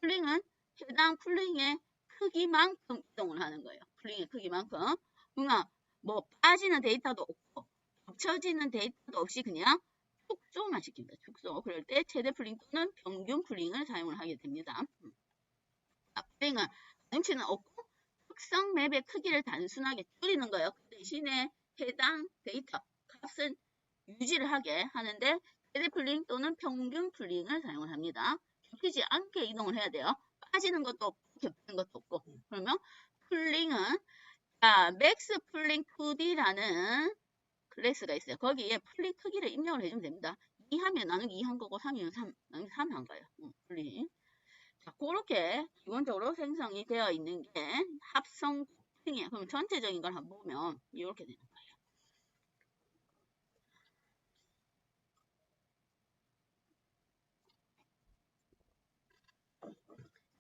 풀링은 해당 풀링의 크기만큼 이동을 하는 거예요. 풀링의 크기만큼. 그러니까 뭐 빠지는 데이터도 없고 겹쳐지는 데이터도 없이 그냥 축소만 시킵니다. 축소. 그럴 때 최대 풀링 또는 평균 풀링을 사용을 하게 됩니다. 풀링은 가중치는 없고 특성 맵의 크기를 단순하게 줄이는 거예요. 그 대신에 해당 데이터 값은 유지를 하게 하는데 최대 풀링 또는 평균 풀링을 사용을 합니다. 겹치지 않게 이동을 해야 돼요. 빠지는 것도 없고 겹치는 것도 없고. 그러면 풀링은 맥스 풀링 2D라는 클래스가 있어요. 거기에 풀링 크기를 입력을 해주면 됩니다. 2 하면 나누기 2 한 거고 3이면 3, 나누기 3 한 거예요. 풀링. 자, 그렇게 기본적으로 생성이 되어 있는 게 합성 풀링이에요. 그럼 전체적인 걸 한번 보면 이렇게 되는 거예요.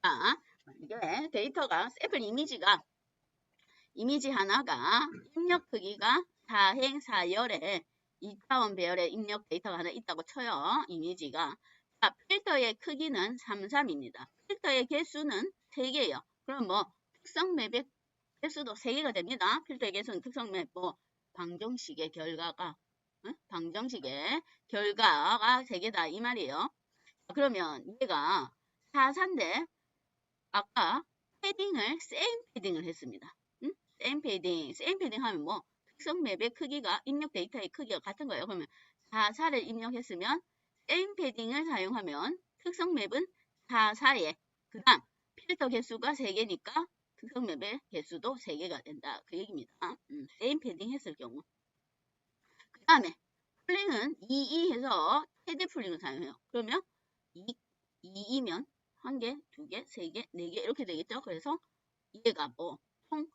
자, 이게 데이터가 샘플 이미지 하나가 입력 크기가 4행 4열에 2차원 배열의 입력 데이터가 하나 있다고 쳐요. 이미지가. 자, 필터의 크기는 33입니다. 필터의 개수는 3개예요. 그럼 뭐 특성 맵의 개수도 3개가 됩니다. 필터의 개수는 특성 맵 방정식의 결과가 방정식의 결과가 3개다 이 말이에요. 그러면 얘가 4사인데 아까 패딩을 세임 패딩을 했습니다. 세임 패딩 하면 뭐 특성 맵의 크기가 입력 데이터의 크기가 같은 거예요. 그러면 4를 입력했으면 세임 패딩을 사용하면 특성 맵은 4에 그 다음 필터 개수가 3개니까 특성 맵의 개수도 3개가 된다. 그 얘기입니다. 세임 패딩 했을 경우. 그 다음에 풀링은 2 해서 최대 풀링을 사용해요. 그러면 2이면 1개, 2개, 3개, 4개 이렇게 되겠죠. 그래서 얘가 뭐 총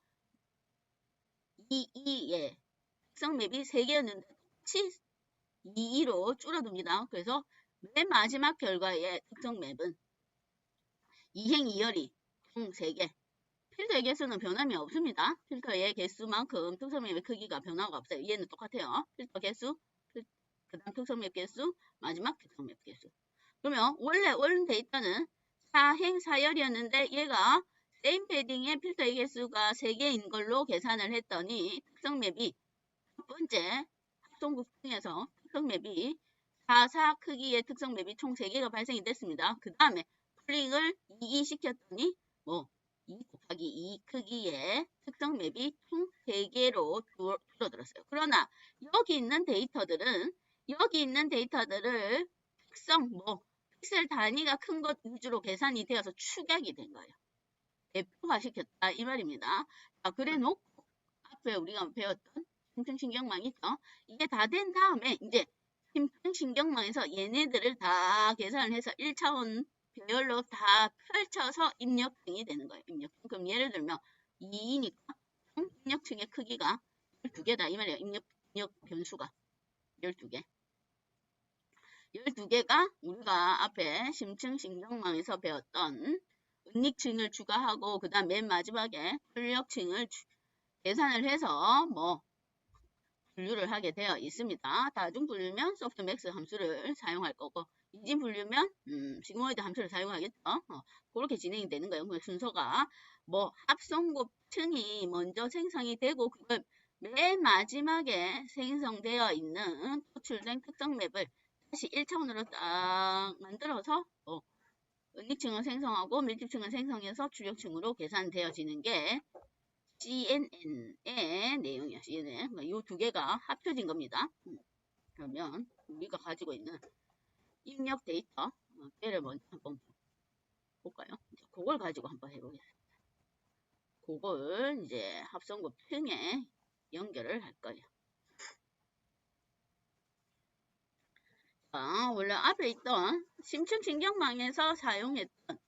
2의 특성 맵이 3개였는데 똑같이 2로 줄어듭니다. 그래서 맨 마지막 결과의 특성 맵은 2행 2열이 총 3개. 필터의 개수는 변함이 없습니다. 필터의 개수만큼 특성 맵의 크기가 변화가 없어요. 얘는 똑같아요. 필터 개수, 그 다음 특성 맵 개수, 마지막 특성 맵 개수. 그러면 원래 데이터는 사행 사열이었는데 얘가 세임 패딩의 필터의 개수가 3개인 걸로 계산을 했더니 특성 맵이 첫 번째 합성국 중에서 특성 맵이 4 크기의 특성 맵이 총 3개가 발생이 됐습니다. 그 다음에 풀링을 2 시켰더니 2 곱하기 2 크기의 특성 맵이 총 3개로 줄어들었어요. 그러나 여기 있는 데이터들을 특성 픽셀 단위가 큰 것 위주로 계산이 되어서 축약이 된 거예요. 대표화시켰다 이 말입니다. 자, 그래 놓고 앞에 우리가 배웠던 심층신경망 있죠? 이게 다 된 다음에 이제 심층신경망에서 얘네들을 다 계산을 해서 1차원 배열로 다 펼쳐서 입력층이 되는 거예요. 입력층. 그럼 예를 들면 2니까 총 입력층의 크기가 12개다 이 말이에요. 입력 변수가 12개. 12개가 우리가 앞에 심층신경망에서 배웠던 은닉층을 추가하고 그 다음 맨 마지막에 출력층을 계산을 해서 분류를 하게 되어 있습니다. 다중 분류면 소프트맥스 함수를 사용할 거고 이진 분류면 시그모이드 함수를 사용하겠죠. 그렇게 진행이 되는 거예요. 순서가 합성곱층이 먼저 생성이 되고 그걸 맨 마지막에 생성되어 있는 호출된 특성 맵을 다시 1차원으로 딱 만들어서 은닉층을 생성하고 밀집층을 생성해서 출력층으로 계산되어지는 게 CNN의 내용이야. CNN. 이 두 개가 합쳐진 겁니다. 그러면 우리가 가지고 있는 입력 데이터 얘를 먼저 한번 볼까요? 그걸 가지고 한번 해보겠습니다. 그걸 이제 합성곱층에 연결을 할 거예요. 원래 앞에 있던 심층신경망에서 사용했던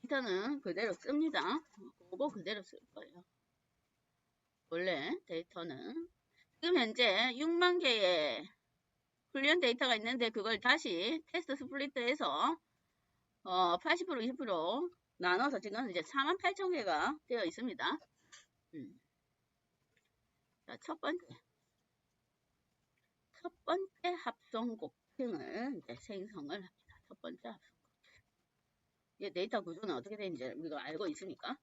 데이터는 그대로 씁니다. 그거 그대로 쓸 거예요. 원래 데이터는 지금 현재 6만 개의 훈련 데이터가 있는데 그걸 다시 테스트 스플릿해서 80% 20% 나눠서 지금 이제 48,000개가 되어 있습니다. 자, 첫 번째 합성곱층을 이제 생성을 합니다. 첫 번째 합성곱층. 이 데이터 구조는 어떻게 되는지 우리가 알고 있으니까.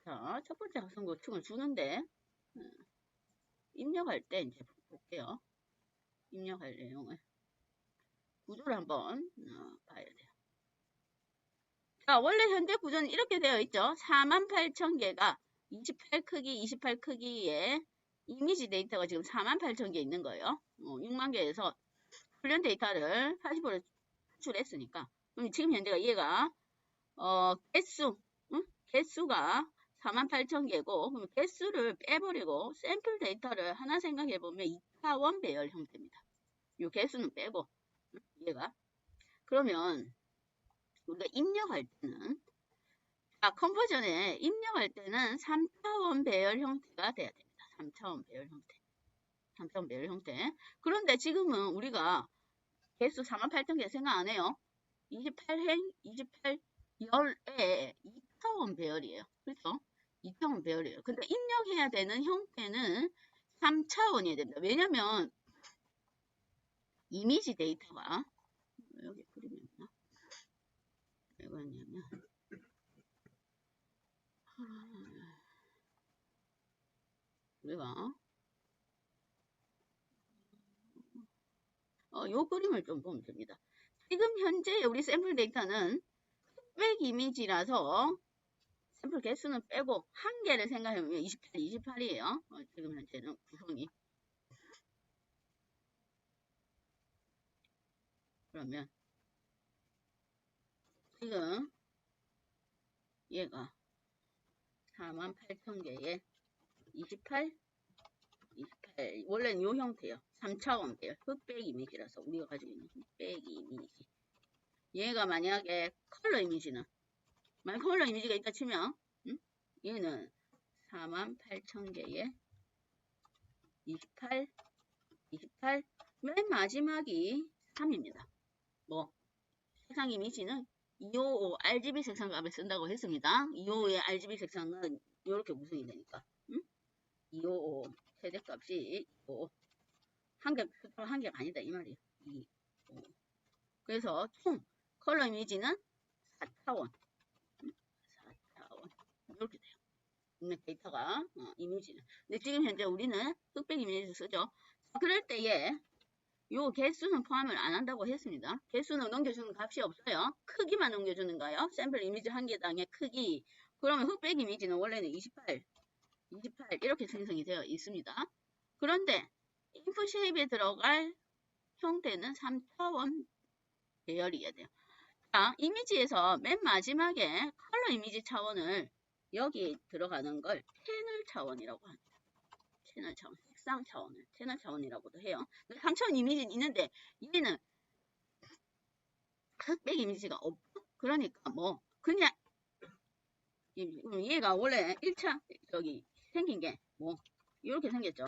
자, 첫 번째 합성곱층을 주는데 입력할 때 이제 볼게요. 입력할 내용을 구조를 한번 봐야 돼요. 자, 원래 현재 구조는 이렇게 되어 있죠. 48,000개가 28 크기의 이미지 데이터가 지금 48,000개 있는 거예요. 6만 개에서 훈련 데이터를 80% 추출했으니까. 그럼 지금 현재가 얘가 개수가 48,000개고 그럼 개수를 빼버리고 샘플 데이터를 하나 생각해보면 2차원 배열 형태입니다. 이 개수는 빼고 얘가 그러면 우리가 입력할 때는 컨버전에 입력할 때는 3차원 배열 형태가 돼야 됩니다. 3차원 배열 형태. 그런데 지금은 우리가 개수 48,000개 생각 안 해요. 28행, 28열에 2차원 배열이에요. 그렇죠? 2차원 배열이에요. 근데 입력해야 되는 형태는 3차원이어야 됩니다. 왜냐면 이미지 데이터가 여기 그림이 있나? 왜 그러냐면 우리가 요 그림을 좀 보면 됩니다. 지금 현재 우리 샘플 데이터는 흑백 이미지라서 샘플 개수는 빼고 한 개를 생각해보면 28이에요. 지금 현재는 구성이. 그러면 지금 얘가 48,000개에 28 원래는 요 형태예요. 3차원 배열 흑백 이미지라서 우리가 가지고 있는 흑백 이미지. 얘가 만약에 컬러 이미지는 만약 컬러 이미지가 있다 치면 얘는 48,000개에 28 맨 마지막이 3입니다. 색상 이미지는 255 RGB 색상값을 쓴다고 했습니다. 255의 RGB 색상은 요렇게 구성이 되니까. 응? 255 최대값이 255 한 개가 아니다 이 말이에요. 255. 그래서 총 컬러 이미지는 4차원. 4차원. 이렇게 돼요. 데이터가 이미지는. 근데 지금 현재 우리는 흑백 이미지를 쓰죠. 그럴 때에 요 개수는 포함을 안 한다고 했습니다. 개수는 넘겨주는 값이 없어요. 크기만 넘겨주는 거예요. 샘플 이미지 한 개당의 크기. 그러면 흑백 이미지는 원래는 28 이렇게 생성이 되어 있습니다. 그런데 인풋 쉐입에 들어갈 형태는 3차원 배열이어야 돼요. 자, 이미지에서 맨 마지막에 컬러 이미지 차원을 여기 들어가는 걸 채널 차원이라고 합니다. 채널 차원, 색상 차원을 채널 차원이라고도 해요. 3차원 이미지는 있는데 얘는 흑백 이미지가 없고 그러니까 뭐 그냥 얘가 원래 1차 저기 생긴 게 뭐 이렇게 생겼죠.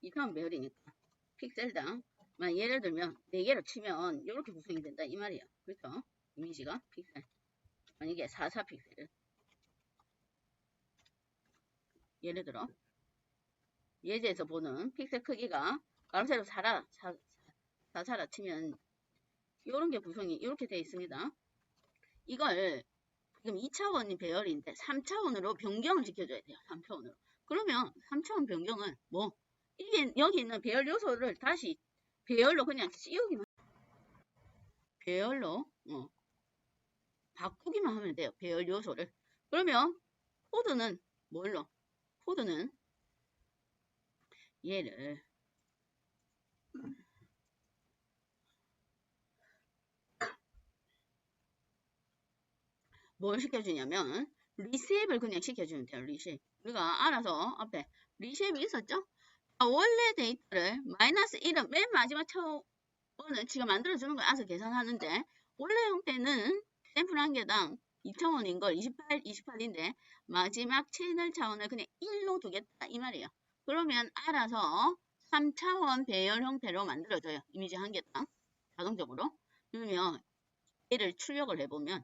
2차원 배열이니까 픽셀당 예를 들면 4개로 치면 이렇게 구성이 된다 이 말이에요. 그렇죠? 이미지가 픽셀 만약에 44픽셀 예를 들어 예제에서 보는 픽셀 크기가 가로세로 4라 치면 이런 게 구성이 이렇게 되어 있습니다. 이걸 지금 2차원 배열인데 3차원으로 변경을 시켜줘야 돼요. 3차원으로. 그러면 3차원 변경은 뭐 이게 여기 있는 배열 요소를 다시 배열로 그냥 씌우기만 배열로 바꾸기만 하면 돼요. 배열 요소를. 그러면 코드는 뭘로? 코드는 얘를 뭘 시켜주냐면 리쉐입을 그냥 시켜주면 돼요. 리쉐입. 우리가 알아서 앞에 리쉐입이 있었죠? 원래 데이터를 마이너스 1은 맨 마지막 차원을 지가 만들어주는 걸 알아서 계산하는데 원래 형태는 샘플 한 개당 2차원인 걸 28인데 마지막 채널 차원을 그냥 1로 두겠다 이 말이에요. 그러면 알아서 3차원 배열 형태로 만들어줘요. 이미지 한 개당 자동적으로. 그러면 얘를 출력을 해보면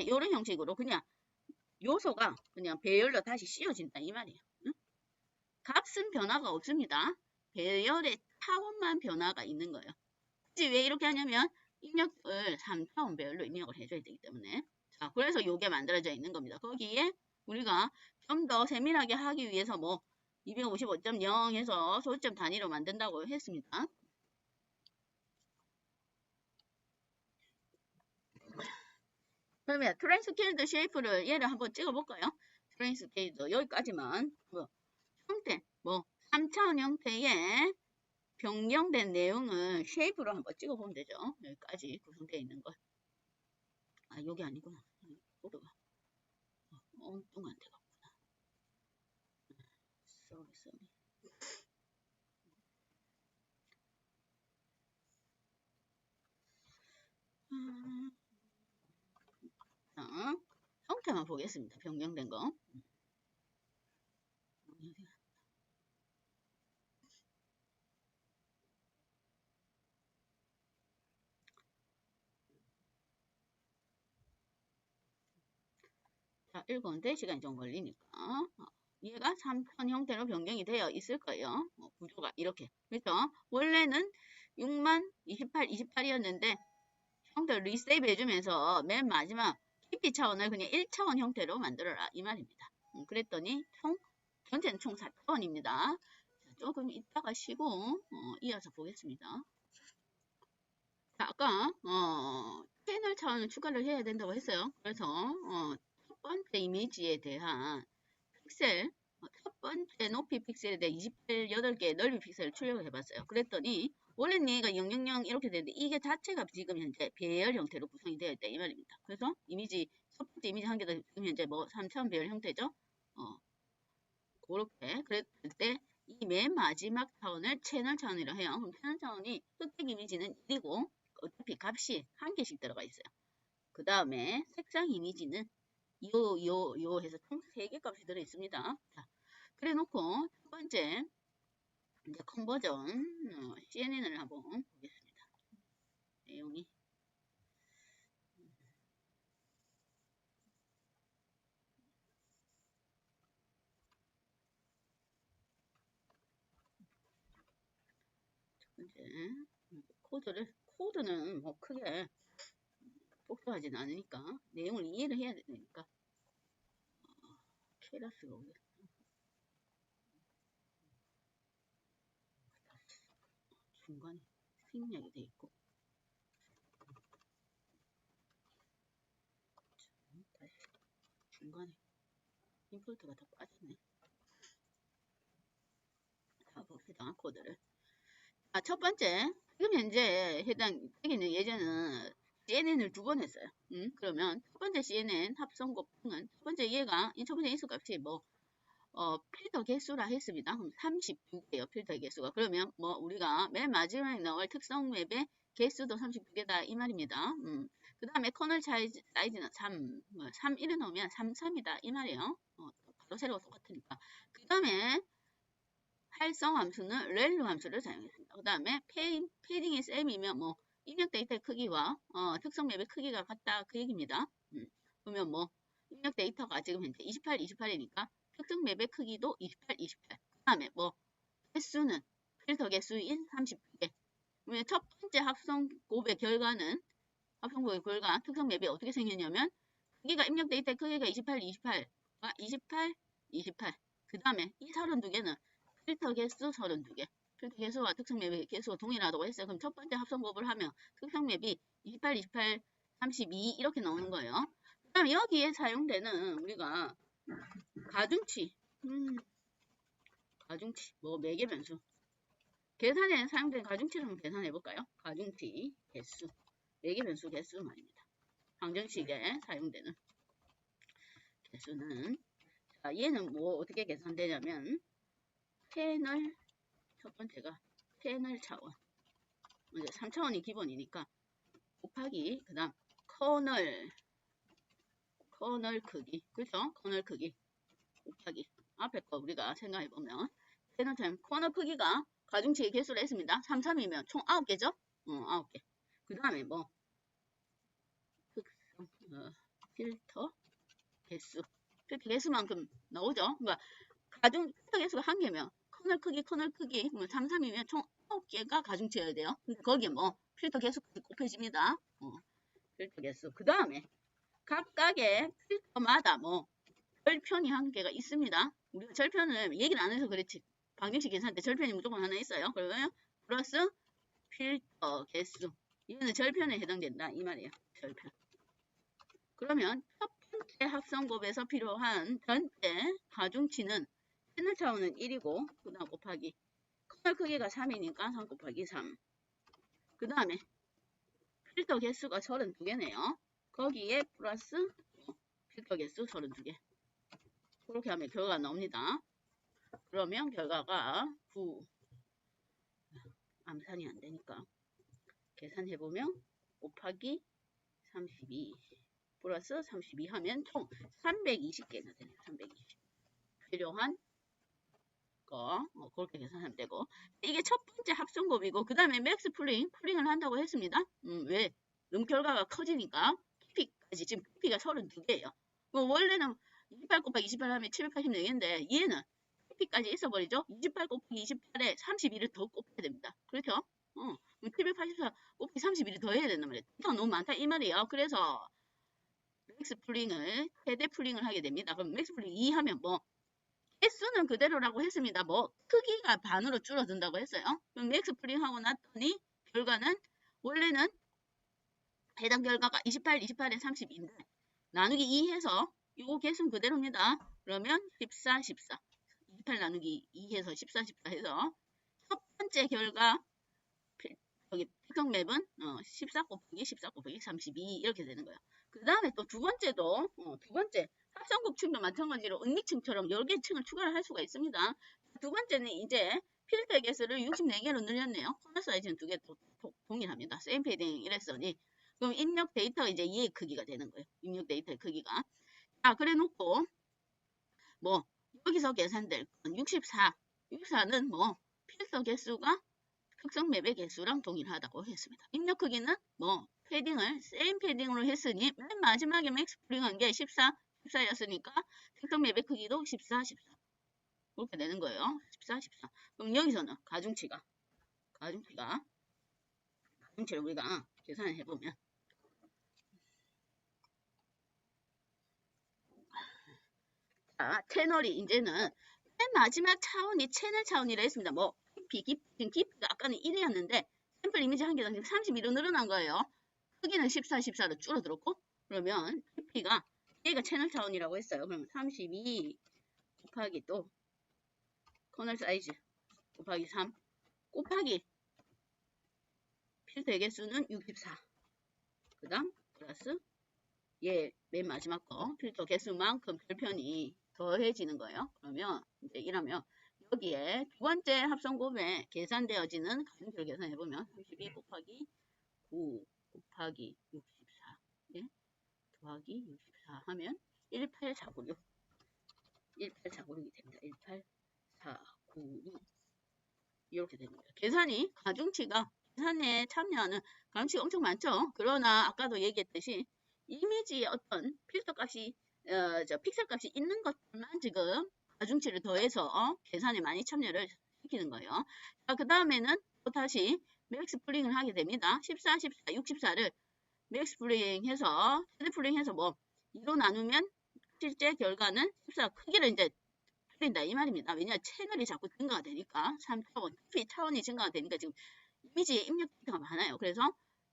요런 형식으로 그냥 요소가 그냥 배열로 다시 씌워진다 이 말이에요. 응? 값은 변화가 없습니다. 배열의 차원만 변화가 있는 거예요. 굳이 왜 이렇게 하냐면 입력을 3차원 배열로 입력을 해줘야 되기 때문에 자 그래서 요게 만들어져 있는 겁니다. 거기에 우리가 좀 더 세밀하게 하기 위해서 뭐 255.0 해서 소수점 단위로 만든다고 했습니다. 그러면 트랜스케일드 쉐이프를 얘를 한번 찍어볼까요? 트랜스케일드 여기까지만 형태 뭐 3차원 형태의 변경된 내용을 쉐이프로 한번 찍어보면 되죠. 여기까지 구성되어 있는 걸. 아 여기 아니구나. 코드가 엉뚱한 데가 없구나. 쏘리. 자, 형태만 보겠습니다. 변경된 거. 자, 읽었는데 시간이 좀 걸리니까 얘가 3편 형태로 변경이 되어 있을 거예요. 구조가 이렇게. 그래서 원래는 6만 28이었는데 형태를 리세이브 해주면서 맨 마지막 KP 차원을 그냥 1차원 형태로 만들어라 이 말입니다. 그랬더니 전체는 총 4차원입니다. 조금 이따가 쉬고 이어서 보겠습니다. 자, 아까 채널 차원을 추가를 해야 된다고 했어요. 그래서 첫 번째 이미지에 대한 픽셀 첫 번째 높이 픽셀에 대해 28개 넓이 픽셀을 출력을 해봤어요. 그랬더니 원래는 얘가 000 이렇게 되는데 이게 자체가 지금 현재 배열 형태로 구성이 되어 있다 이 말입니다. 그래서 이미지 첫 번째 이미지 한 개도 지금 현재 뭐 3차원 배열 형태죠. 그렇게 그랬을 때 이 맨 마지막 차원을 채널 차원이라 해요. 그럼 채널 차원이 흑백 이미지는 1이고 어차피 값이 한 개씩 들어가 있어요. 그 다음에 색상 이미지는 요 해서 총 3개 값이 들어 있습니다. 자, 그래 놓고 첫 번째 이제 컨버전 CNN을 한번 보겠습니다. 내용이 코드는 뭐 크게 복잡하진 않으니까 내용을 이해를 해야 되니까 케라스가 오겠다. 중간에 생략이 돼 있고 다시 중간에 임포트가 다 빠졌네. 자 봅시다 코드를. 첫 번째 지금 현재 해당 여기는 예전은 CNN을 2번 했어요. 그러면 첫 번째 CNN 합성곱은 첫 번째 얘가 이 첫 번째 인수값이 뭐 필터 개수라 했습니다. 그럼 32개예요. 필터 개수가. 그러면 뭐 우리가 맨 마지막에 나올 특성 맵의 개수도 32개다 이 말입니다. 그 다음에 커널 사이즈는 3, 3, 1을 넣으면 3, 3이다 이 말이에요. 바로 세로가 똑같으니까. 그 다음에 활성 함수는 렐루 함수를 사용했습니다. 그 다음에 패딩이 셈이면 뭐 입력 데이터의 크기와 특성 맵의 크기가 같다 그 얘기입니다. 그러면 뭐 입력 데이터가 지금 현재 28, 28이니까 특정 맵의 크기도 28, 28. 그 다음에 뭐 개수는 필터 개수인 32개. 그러면 첫 번째 합성곱의 결과는 합성곱의 결과 특성 맵이 어떻게 생겼냐면 크기가 입력 데이터의 크기가 28, 28가 28, 28. 그 다음에 이 32개는 필터 개수 32개. 필터 개수와 특성 맵의 개수가 동일하다고 했어요. 그럼 첫 번째 합성곱을 하면 특성 맵이 28, 28, 32 이렇게 나오는 거예요. 그 다음에 여기에 사용되는 우리가 가중치, 가중치, 뭐 매개 변수. 계산에 사용되는 가중치를 한번 계산해 볼까요? 가중치 개수, 매개 변수 개수 말입니다. 방정식에 사용되는 개수는 자, 얘는 뭐 어떻게 계산되냐면 패널 첫 번째가 패널 차원, 이제 3차원이 기본이니까 곱하기 그다음 커널 크기, 그렇죠? 커널 크기 곱하기 앞에 거 우리가 생각해 보면 패널 커널 크기가 가중치의 개수를 했습니다. 3, 3이면 총 9개죠? 9개. 그 다음에 뭐 특성 필터 개수만큼 나오죠? 그러니까 필터 개수가 1개면 커널 크기 3, 3이면 총 9개가 가중치여야 돼요. 근데 거기에 뭐 필터 개수까지 곱해집니다. 필터 개수. 그 다음에 각각의 필터마다 뭐 절편이 1개가 있습니다. 우리가 절편을 얘기를 안 해서 그렇지. 방정식 계산할 때 절편이 무조건 하나 있어요. 그러면 플러스 필터 개수. 이거는 절편에 해당된다. 이 말이에요. 절편. 그러면 첫 번째 합성곱에서 필요한 전체 가중치는 패널 차원은 1이고 그 다음 곱하기 커널 크기가 3이니까 3 곱하기 3. 그 다음에 필터 개수가 32개네요. 거기에 플러스 필터 개수 32개. 그렇게 하면 결과가 나옵니다. 그러면 결과가 9. 암산이 안 되니까 계산해보면 곱하기 32 플러스 32 하면 총 320개가 되네요. 320. 필요한 거 그렇게 계산하면 되고 이게 첫 번째 합성곱이고 그 다음에 맥스 풀링을 한다고 했습니다. 왜? 너무 결과가 커지니까 PP까지 지금 PP가 32개예요. 원래는 28 곱하기 28 하면 784개인데 얘는 PP까지 있어버리죠. 28 곱하기 28에 31을 더 곱해야 됩니다. 그렇죠? 784 곱하기 31을 더 해야 된단 말이에요. 너무 많다 이 말이에요. 그래서 맥스 풀링을 최대 풀링을 하게 됩니다. 그럼 맥스 풀링 2 하면 뭐 개수는 그대로라고 했습니다. 뭐 크기가 반으로 줄어든다고 했어요. 그럼 맥스 풀링하고 났더니 결과는 원래는 해당 결과가 28, 28에 32인데 나누기 2 해서 이거 개수는 그대로입니다. 그러면 14, 14. 28 나누기 2 해서 14, 14 해서 첫 번째 결과 여기 특정 맵은 14 곱하기 14 곱하기 32 이렇게 되는 거예요. 그 다음에 또 두 번째도 두 번째 합성곱 층도 마찬가지로 은닉층처럼 여러 개 층을 추가를 할 수가 있습니다. 두 번째는 이제 필터 개수를 64개로 늘렸네요. 커널 사이즈는 2개 동일합니다. 세임 패딩 이랬으니 그럼 입력 데이터가 이제 얘의 크기가 되는 거예요. 입력 데이터의 크기가. 자, 그래 놓고 뭐 여기서 계산될 건 64는 뭐 필터 개수가 특성 맵의 개수랑 동일하다고 했습니다. 입력 크기는 뭐 패딩을 세임 패딩으로 했으니 맨 마지막에 맥스 풀링한 게 14였으니까 특성 맵의 크기도 14 그렇게 되는 거예요. 14 그럼 여기서는 가중치가 가중치를 우리가 계산을 해보면 자, 채널이 이제는 맨 마지막 차원이 채널 차원이라 했습니다. 뭐 지금 깊이가 아까는 1이었는데 샘플 이미지 한 개당 지금 32로 늘어난 거예요. 크기는 14, 14로 줄어들었고 그러면 깊이가 얘가 채널 차원이라고 했어요. 그러면 32 곱하기 또 커널 사이즈 곱하기 3 곱하기 필터의 개수는 64. 그 다음 플러스 얘 맨 마지막 거 필터 개수만큼 별편이 더해지는 거예요. 그러면 이제 이러면 여기에 두 번째 합성곱에 계산되어지는 가중치를 계산해보면 32 곱하기 9 곱하기 64 예? 더하기 64 하면 18496 18496이 됩니다. 18496 이렇게 됩니다. 계산이 가중치가 계산에 참여하는 가중치가 엄청 많죠. 그러나 아까도 얘기했듯이 이미지의 어떤 필터 값이 픽셀 값이 있는 것들만 지금 가중치를 더해서 계산에 많이 참여를 시키는 거예요. 자, 그 다음에는 또 다시 맥스 플링을 하게 됩니다. 14, 14, 64를 맥스 플링해서 최대 플링해서 뭐 2로 나누면 실제 결과는 14 크기를 이제 줄인다 이 말입니다. 왜냐하면 채널이 자꾸 증가가 되니까 3차원, 차원이 증가가 되니까 지금 이미지에 입력 데이터가 많아요. 그래서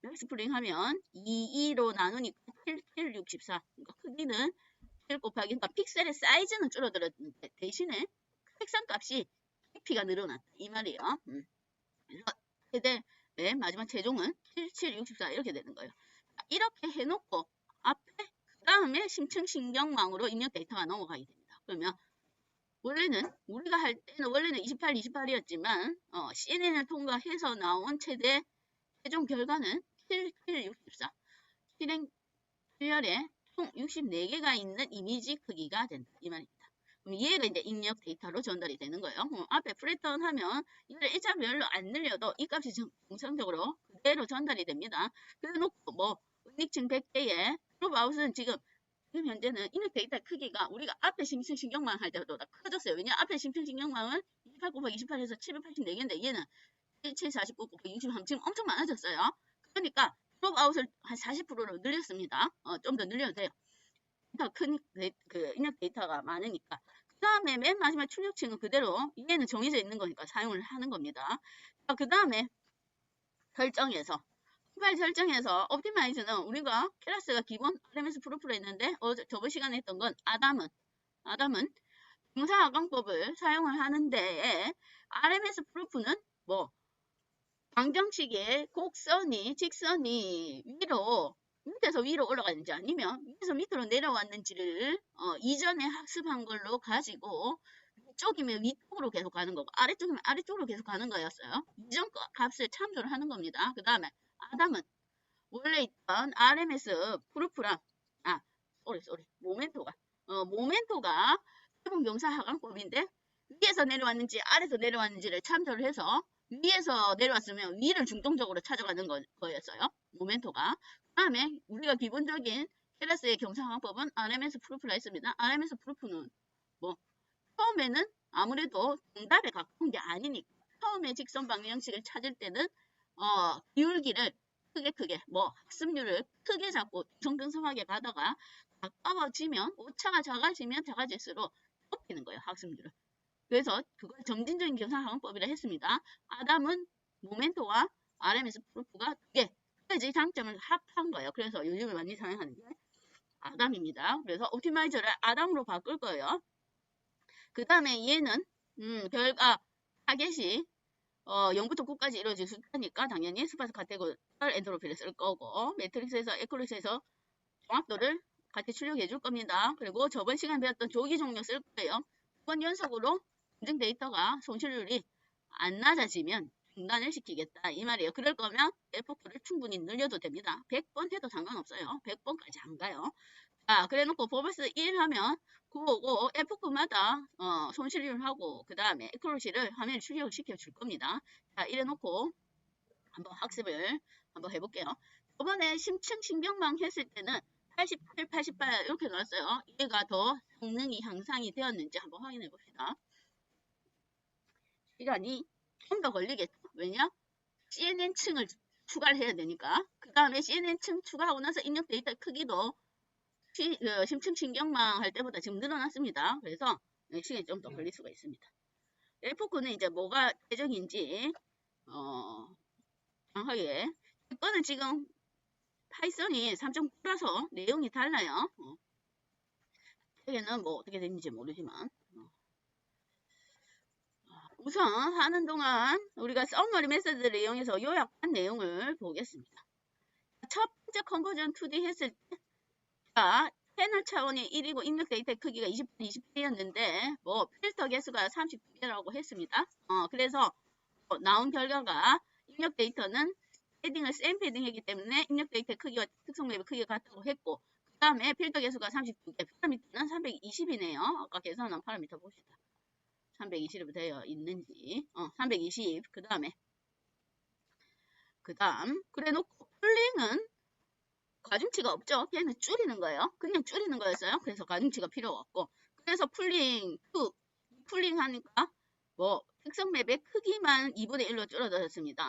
맥스 플링 하면 2로 나누니까 7, 64. 그러니까 크기는 7 곱하기 그러니까 픽셀의 사이즈는 줄어들었는데 대신에 색상 값이 깊이가 늘어났다 이 말이에요. 그래서 최대 마지막 최종은 7, 7, 64 이렇게 되는 거예요. 이렇게 해놓고 앞에 그 다음에 심층신경망으로 입력 데이터가 넘어가게 됩니다. 그러면 원래는 우리가 할 때는 원래는 28, 28이었지만 CNN을 통과해서 나온 최종 결과는 7, 7, 64 실행 출혈에 총 64개가 있는 이미지 크기가 된다 이 말입니다. 그럼 얘가 이제 입력 데이터로 전달이 되는 거예요. 앞에 프레턴 하면 이걸 일자별로 안 늘려도 이 값이 정상적으로 그대로 전달이 됩니다. 그래놓고 뭐 은닉층 100개에 드롭아웃은 지금 현재는 입력 데이터 크기가 우리가 앞에 심층신경망 할 때보다 커졌어요. 왜냐 앞에 심층신경망은 28 곱하기 28 해서 784개인데 얘는 1749 곱하기 63 지금 엄청 많아졌어요. 그러니까 드롭아웃을 한 40%로 늘렸습니다. 좀 더 늘려도 돼요. 더 큰 입력 데이터가 많으니까. 그 다음에 맨 마지막 출력층은 그대로 얘는 정해져 있는 거니까 사용을 하는 겁니다. 그 다음에 설정에서 파일 설정에서 옵티마이즈는 우리가 클래스가 기본 RMS 프로프로 했는데 저번 시간에 했던 건 아담은 동사하강법을 사용을 하는데 RMS 프로프는 뭐 방정식의 곡선이 직선이 밑에서 위로 올라가는지 아니면 위에서 밑으로 내려왔는지를 이전에 학습한 걸로 가지고 위쪽이면 위쪽으로 계속 가는 거고 아래쪽이면 아래쪽으로 계속 가는 거였어요. 이전 값을 참조를 하는 겁니다. 그 다음에 아담은 원래 있던 RMS 프루프랑 모멘토가 해본경사 하강법인데 위에서 내려왔는지 아래에서 내려왔는지를 참조를 해서 위에서 내려왔으면 위를 중동적으로 찾아가는 거였어요. 모멘토가. 그 다음에 우리가 기본적인 클래스의 경사하강법은 RMS 프루프라 했습니다. RMS 프루프는 뭐 처음에는 아무래도 정답에 가까운 게 아니니까 처음에 직선 방정식을 찾을 때는 기울기를 크게 뭐 학습률을 크게 잡고 정등성하게 가다가 가까워지면 오차가 작아지면 작아질수록 좁히는 거예요. 학습률을. 그래서 그걸 점진적인 경사하강법이라 했습니다. 아담은 모멘토와 RMS 프루프가 두 가지 장점을 합한 거예요. 그래서 요즘에 많이 사용하는 게 아담입니다. 그래서 옵티마이저를 아담으로 바꿀 거예요. 그 다음에 얘는 결과 타겟이 0부터 9까지 이루어질 숫자니까 당연히 스파스 카테고리 엔트로피를 쓸 거고 매트릭스에서 에클립스에서 정확도를 같이 출력해 줄 겁니다. 그리고 저번 시간에 배웠던 조기 종료 쓸 거예요. 2번 연속으로 검증 데이터가 손실률이 안 낮아지면 중단을 시키겠다 이 말이에요. 그럴 거면 F4를 충분히 늘려도 됩니다. 100번 해도 상관없어요. 100번까지 안 가요. 자, 그래놓고 버버스 1 하면 그거고 F9마다 손실률하고 그 다음에 에크로시를 화면에 출력을 시켜줄 겁니다. 자, 이래놓고 한번 학습을 한번 해볼게요. 저번에 심층 신경망 했을 때는 88, 88 이렇게 나왔어요. 얘가 더 성능이 향상이 되었는지 한번 확인해 봅시다. 시간이 좀 더 걸리겠죠. 왜냐? CNN층을 추가를 해야 되니까 그 다음에 CNN층 추가하고 나서 입력 데이터 크기도 심층 신경망 할 때보다 지금 늘어났습니다. 그래서 시간이 좀 더 걸릴 수가 있습니다. F9는 이제 뭐가 최적인지 정확하게 이거는 지금 파이썬이 3.9라서 내용이 달라요. 여기는 뭐 어떻게 되는지 모르지만 우선 하는 동안 우리가 서머리 메서드를 이용해서 요약한 내용을 보겠습니다. 첫 번째 컨버전 2D 했을 때 자, 패널 차원이 1이고 입력 데이터 크기가 20였는데 뭐 필터 개수가 32개라고 했습니다. 그래서 나온 결과가 입력 데이터는 패딩을 쌤 패딩했기 때문에 입력 데이터 크기와 특성 맵의 크기가 같다고 했고 그 다음에 필터 개수가 32개, 파라미터는 320이네요. 아까 계산한 파라미터 봅시다. 320으로 되어 있는지 320 그 다음 그래 놓고 풀링은 가중치가 없죠. 걔는 줄이는 거예요. 그냥 줄이는 거였어요. 그래서 가중치가 필요가 없고 그래서 풀링 하니까 뭐 특성 맵의 크기만 2분의 1로 줄어들었습니다.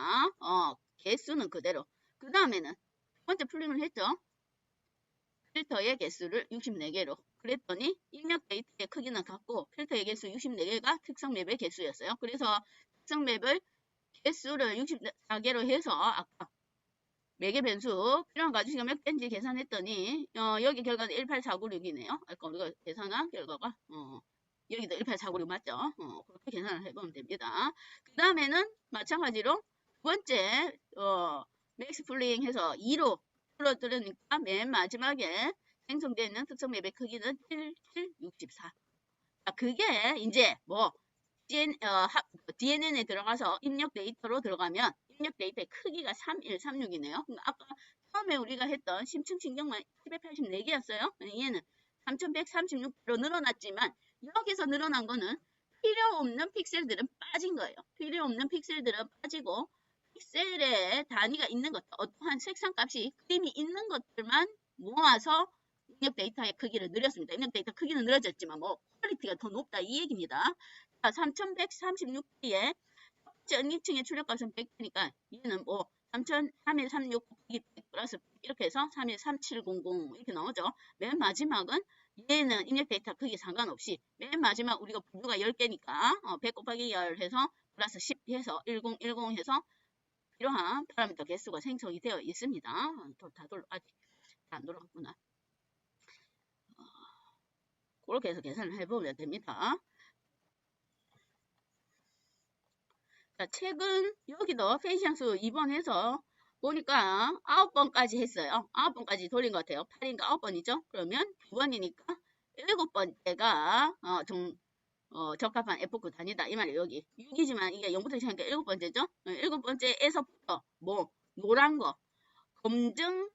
개수는 그대로. 그 다음에는 두 번째 풀링을 했죠. 필터의 개수를 64개로. 그랬더니 입력 데이터의 크기는 같고 필터의 개수 64개가 특성 맵의 개수였어요. 그래서 특성 맵을 개수를 64개로 해서 아까 매개 변수 필요한 가중치가 몇 개인지 계산했더니 여기 결과는 18496이네요. 아까 우리가 계산한 결과가 여기도 18496 맞죠? 그렇게 계산을 해보면 됩니다. 그 다음에는 마찬가지로 두 번째 맥스 풀링 해서 2로 줄어들으니까 맨 마지막에 생성되어 있는 특성 맵의 크기는 7764. 자, 그게 이제 뭐 DNN에 들어가서 입력 데이터로 들어가면 입력 데이터의 크기가 3136이네요. 아까 처음에 우리가 했던 심층 신경만 784개였어요. 얘는 3136개로 늘어났지만 여기서 늘어난 거는 필요 없는 픽셀들은 빠진 거예요. 필요 없는 픽셀들은 빠지고 픽셀의 단위가 있는 것들, 어떠한 색상 값이 그림이 있는 것들만 모아서 입력 데이터의 크기를 늘렸습니다. 입력 데이터 크기는 늘어졌지만 뭐 퀄리티가 더 높다 이 얘기입니다. 3136개의 전기층의 출력값은 100개니까 얘는 뭐 3136 곱하기 100 플러스 이렇게 해서 313700 이렇게 나오죠. 맨 마지막은 얘는 입력 데이터 크기 상관없이 맨 마지막 우리가 분류가 10개니까 100 곱하기 10 해서 플러스 10 해서 1010 해서 필요한 파라미터 개수가 생성이 되어 있습니다. 아직 안 돌아갔구나. 그렇게 해서 계산을 해보면 됩니다. 자, 최근 여기도 페이션수 2번 해서 보니까 9번까지 했어요. 9번까지 돌린 것 같아요. 8인가 9번이죠? 그러면 2번이니까 7번째가 적합한 F9 단위다. 이 말이에요. 여기 6이지만 이게 0부터 시작하니까 7번째죠? 7번째에서부터 뭐 노란 거 검증의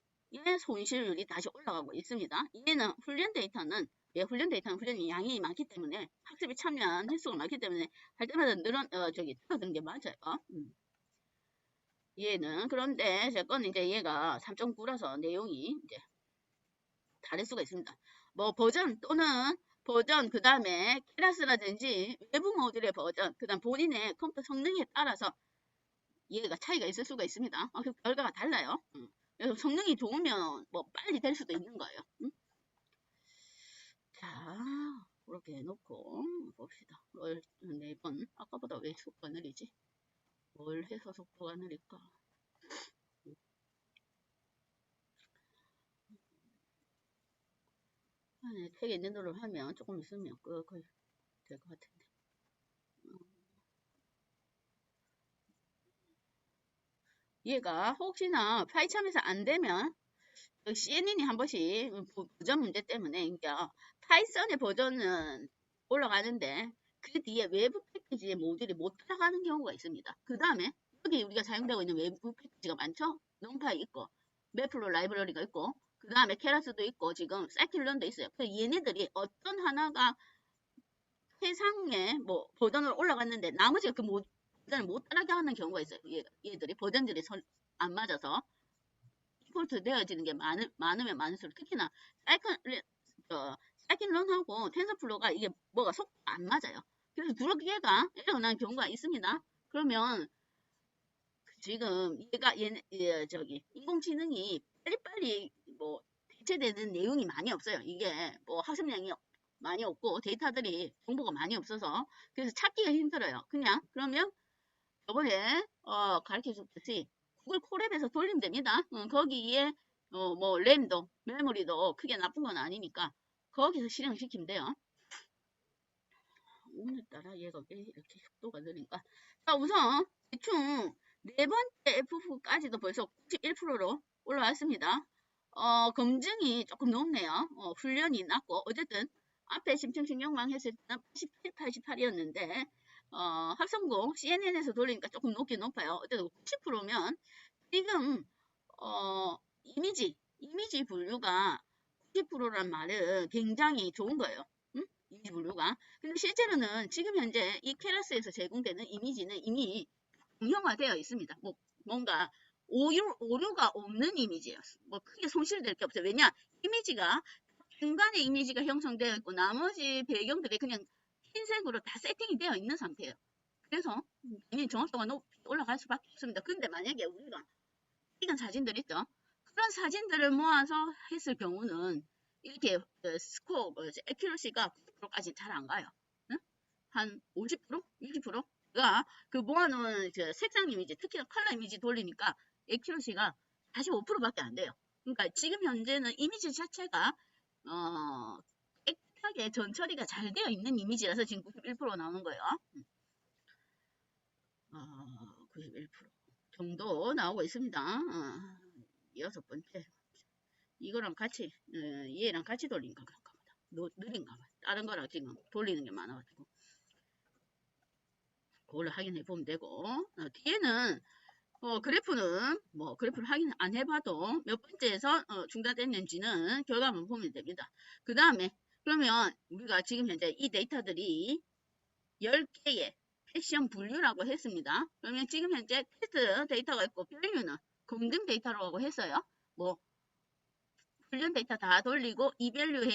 손실률이 다시 올라가고 있습니다. 얘는 훈련 데이터는 훈련이 양이 많기 때문에 학습에 참여한 횟수가 많기 때문에 할 때마다 줄어드는 게 맞아요. 얘는 그런데 제 건 이제 얘가 3.9라서 내용이 이제 다를 수가 있습니다. 뭐 버전 또는 버전 그 다음에 클래스라든지 외부 모듈의 버전 그 다음 본인의 컴퓨터 성능에 따라서 얘가 차이가 있을 수가 있습니다. 그 결과가 달라요. 그래서 성능이 좋으면 뭐 빨리 될 수도 있는 거예요. 자, 그렇게 해놓고 봅시다. 뭘 4번 아까보다 왜 속도가 느리지? 뭘 해서 속도가 느릴까? 책 있는 대로 하면 조금 있으면 거의 될 것 같은데. 얘가 혹시나 파이참에서 안 되면 CNN이 한 번씩 버전 문제 때문에 그러니까 파이썬의 버전은 올라가는데 그 뒤에 외부 패키지의 모듈이 못 따라가는 경우가 있습니다. 그 다음에 여기 우리가 사용되고 있는 외부 패키지가 많죠? 놈파이 있고 매플로 라이브러리가 있고 그 다음에 케라스도 있고 지금 사이클런도 있어요. 그래서 얘네들이 어떤 하나가 세상에 뭐 버전으로 올라갔는데 나머지가 그 버전을 못 따라가게 하는 경우가 있어요. 얘들이 버전들이 안 맞아서 디폴트 되어지는 게 많으면 많을수록 특히나 사이클런하고 텐서플로우가 이게 뭐가 속 안 맞아요. 그래서 두 개가 에러가 나는 경우가 있습니다. 그러면 지금 저기 인공지능이 빨리빨리 뭐 대체되는 내용이 많이 없어요. 이게 뭐 학습량이 많이 없고 데이터들이 정보가 많이 없어서 그래서 찾기가 힘들어요. 그러면 저번에 가르쳐 줬듯이 구글 콜앱에서 돌리면 됩니다. 거기에 뭐 램도 메모리도 크게 나쁜 건 아니니까 거기서 실행시키면 돼요. 오늘따라 얘가 왜 이렇게 속도가 느린가? 자, 우선 대충 네 번째 F4까지도 벌써 91%로 올라왔습니다. 검증이 조금 높네요. 훈련이 낮고 어쨌든 앞에 심층신경망 했을 때는 87, 88이었는데 합성공 CNN에서 돌리니까 조금 높긴 높아요. 어쨌든 90%면 지금 이미지 분류가 90%란 말은 굉장히 좋은 거예요. 응? 이미지 분류가. 근데 실제로는 지금 현재 이 케라스에서 제공되는 이미지는 이미 정형화되어 있습니다. 뭔가 오류가 없는 이미지예요. 뭐 크게 손실될 게 없어요. 왜냐? 이미지가 중간에 이미지가 형성되어 있고 나머지 배경들이 그냥 흰색으로 다 세팅이 되어 있는 상태예요. 그래서 당연히 정확도가 올라갈 수밖에 없습니다. 근데 만약에 우리가 찍은 사진들 있죠? 그런 사진들을 모아서 했을 경우는 이렇게 스코어, 에큐러시가 90%까지 잘 안 가요. 응? 한 50%? 60%가 그 모아놓은 그 색상 이미지, 특히 컬러 이미지 돌리니까 에큐러시가 45%밖에 안 돼요. 그러니까 지금 현재는 이미지 자체가 깨끗하게 전처리가 잘 되어 있는 이미지라서 지금 91% 나오는 거예요. 91% 정도 나오고 있습니다. 여섯 번째. 이거랑 같이, 얘랑 같이 돌린가 그런가 보다. 느린가 봐. 다른 거랑 지금 돌리는 게 많아가지고. 그걸로 확인해 보면 되고, 뒤에는, 그래프를 확인 안 해봐도 몇 번째에서 중단됐는지는 결과만 보면 됩니다. 그 다음에, 그러면 우리가 지금 현재 이 데이터들이 10개의 패션 분류라고 했습니다. 그러면 지금 현재 테스트 데이터가 있고, 밸류는 검증 데이터라고 했어요. 훈련 데이터 다 돌리고 이밸류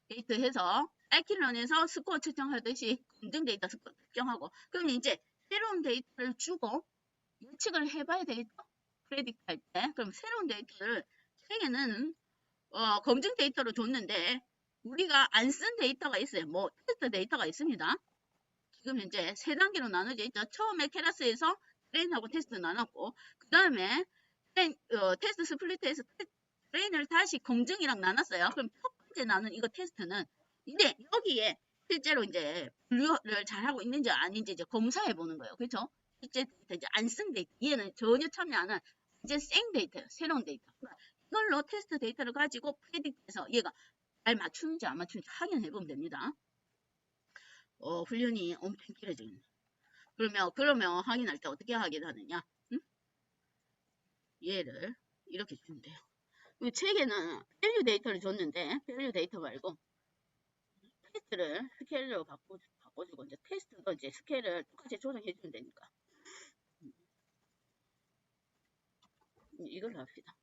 데이터 해서 알킬런에서 스코어 측정하듯이 검증 데이터 스코어 측정하고 그럼 이제 새로운 데이터를 주고 예측을 해봐야 되겠죠? 프레딕트 할 때. 그럼 새로운 데이터를 책에는 검증 데이터로 줬는데 우리가 안 쓴 데이터가 있어요. 테스트 데이터가 있습니다. 지금 현재 세 단계로 나눠져 있죠. 처음에 케라스에서 트레인하고 테스트 나눴고 그 다음에 테스트 스플리트에서 트레인을 다시 검증이랑 나눴어요. 그럼 첫 번째 나눈 이거 테스트는 이제 여기에 실제로 이제 분류를 잘하고 있는지 아닌지 이제 검사해 보는 거예요. 그렇죠? 이제 안 쓴 데이터, 얘는 전혀 참여 안 한 이제 생 데이터예요. 새로운 데이터. 이걸로 테스트 데이터를 가지고 프레딕트해서 얘가 잘 맞추는지 안 맞추는지 확인해 보면 됩니다. 훈련이 엄청 길어지네. 그러면 확인할 때 어떻게 확인하느냐? 응? 얘를 이렇게 주면 돼요. 이 책에는 밸류 데이터를 줬는데 밸류 데이터 말고 테스트를 스케일로 바꿔주고 이제 테스트도 이제 스케일을 똑같이 조정해 주면 되니까 이걸로 합시다.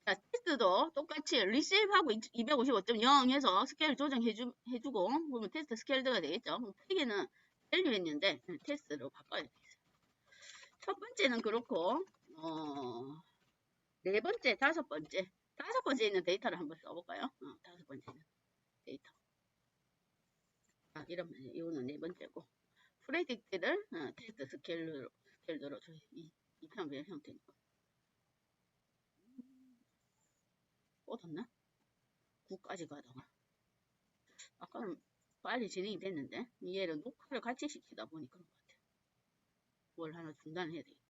자, 테스트도 똑같이 리시브하고 255.0 해서 스케일 조정해주고 그러면 테스트 스케일드가 되겠죠. 그럼 책에는 밸류 했는데 테스트로 바꿔야 되겠어요. 첫 번째는 그렇고 네 번째, 다섯 번째 있는 데이터를 한번 써볼까요? 다섯 번째는 데이터. 이러면 이거는 네 번째고 프레딕트를 테스트 스케일러로 이 편별 형태니까 뻗었나? 9까지 가다가 아까는 빨리 진행이 됐는데 얘를 녹화를 같이 시키다 보니 그런 것 같아요. 뭘 하나 중단해야 되겠다.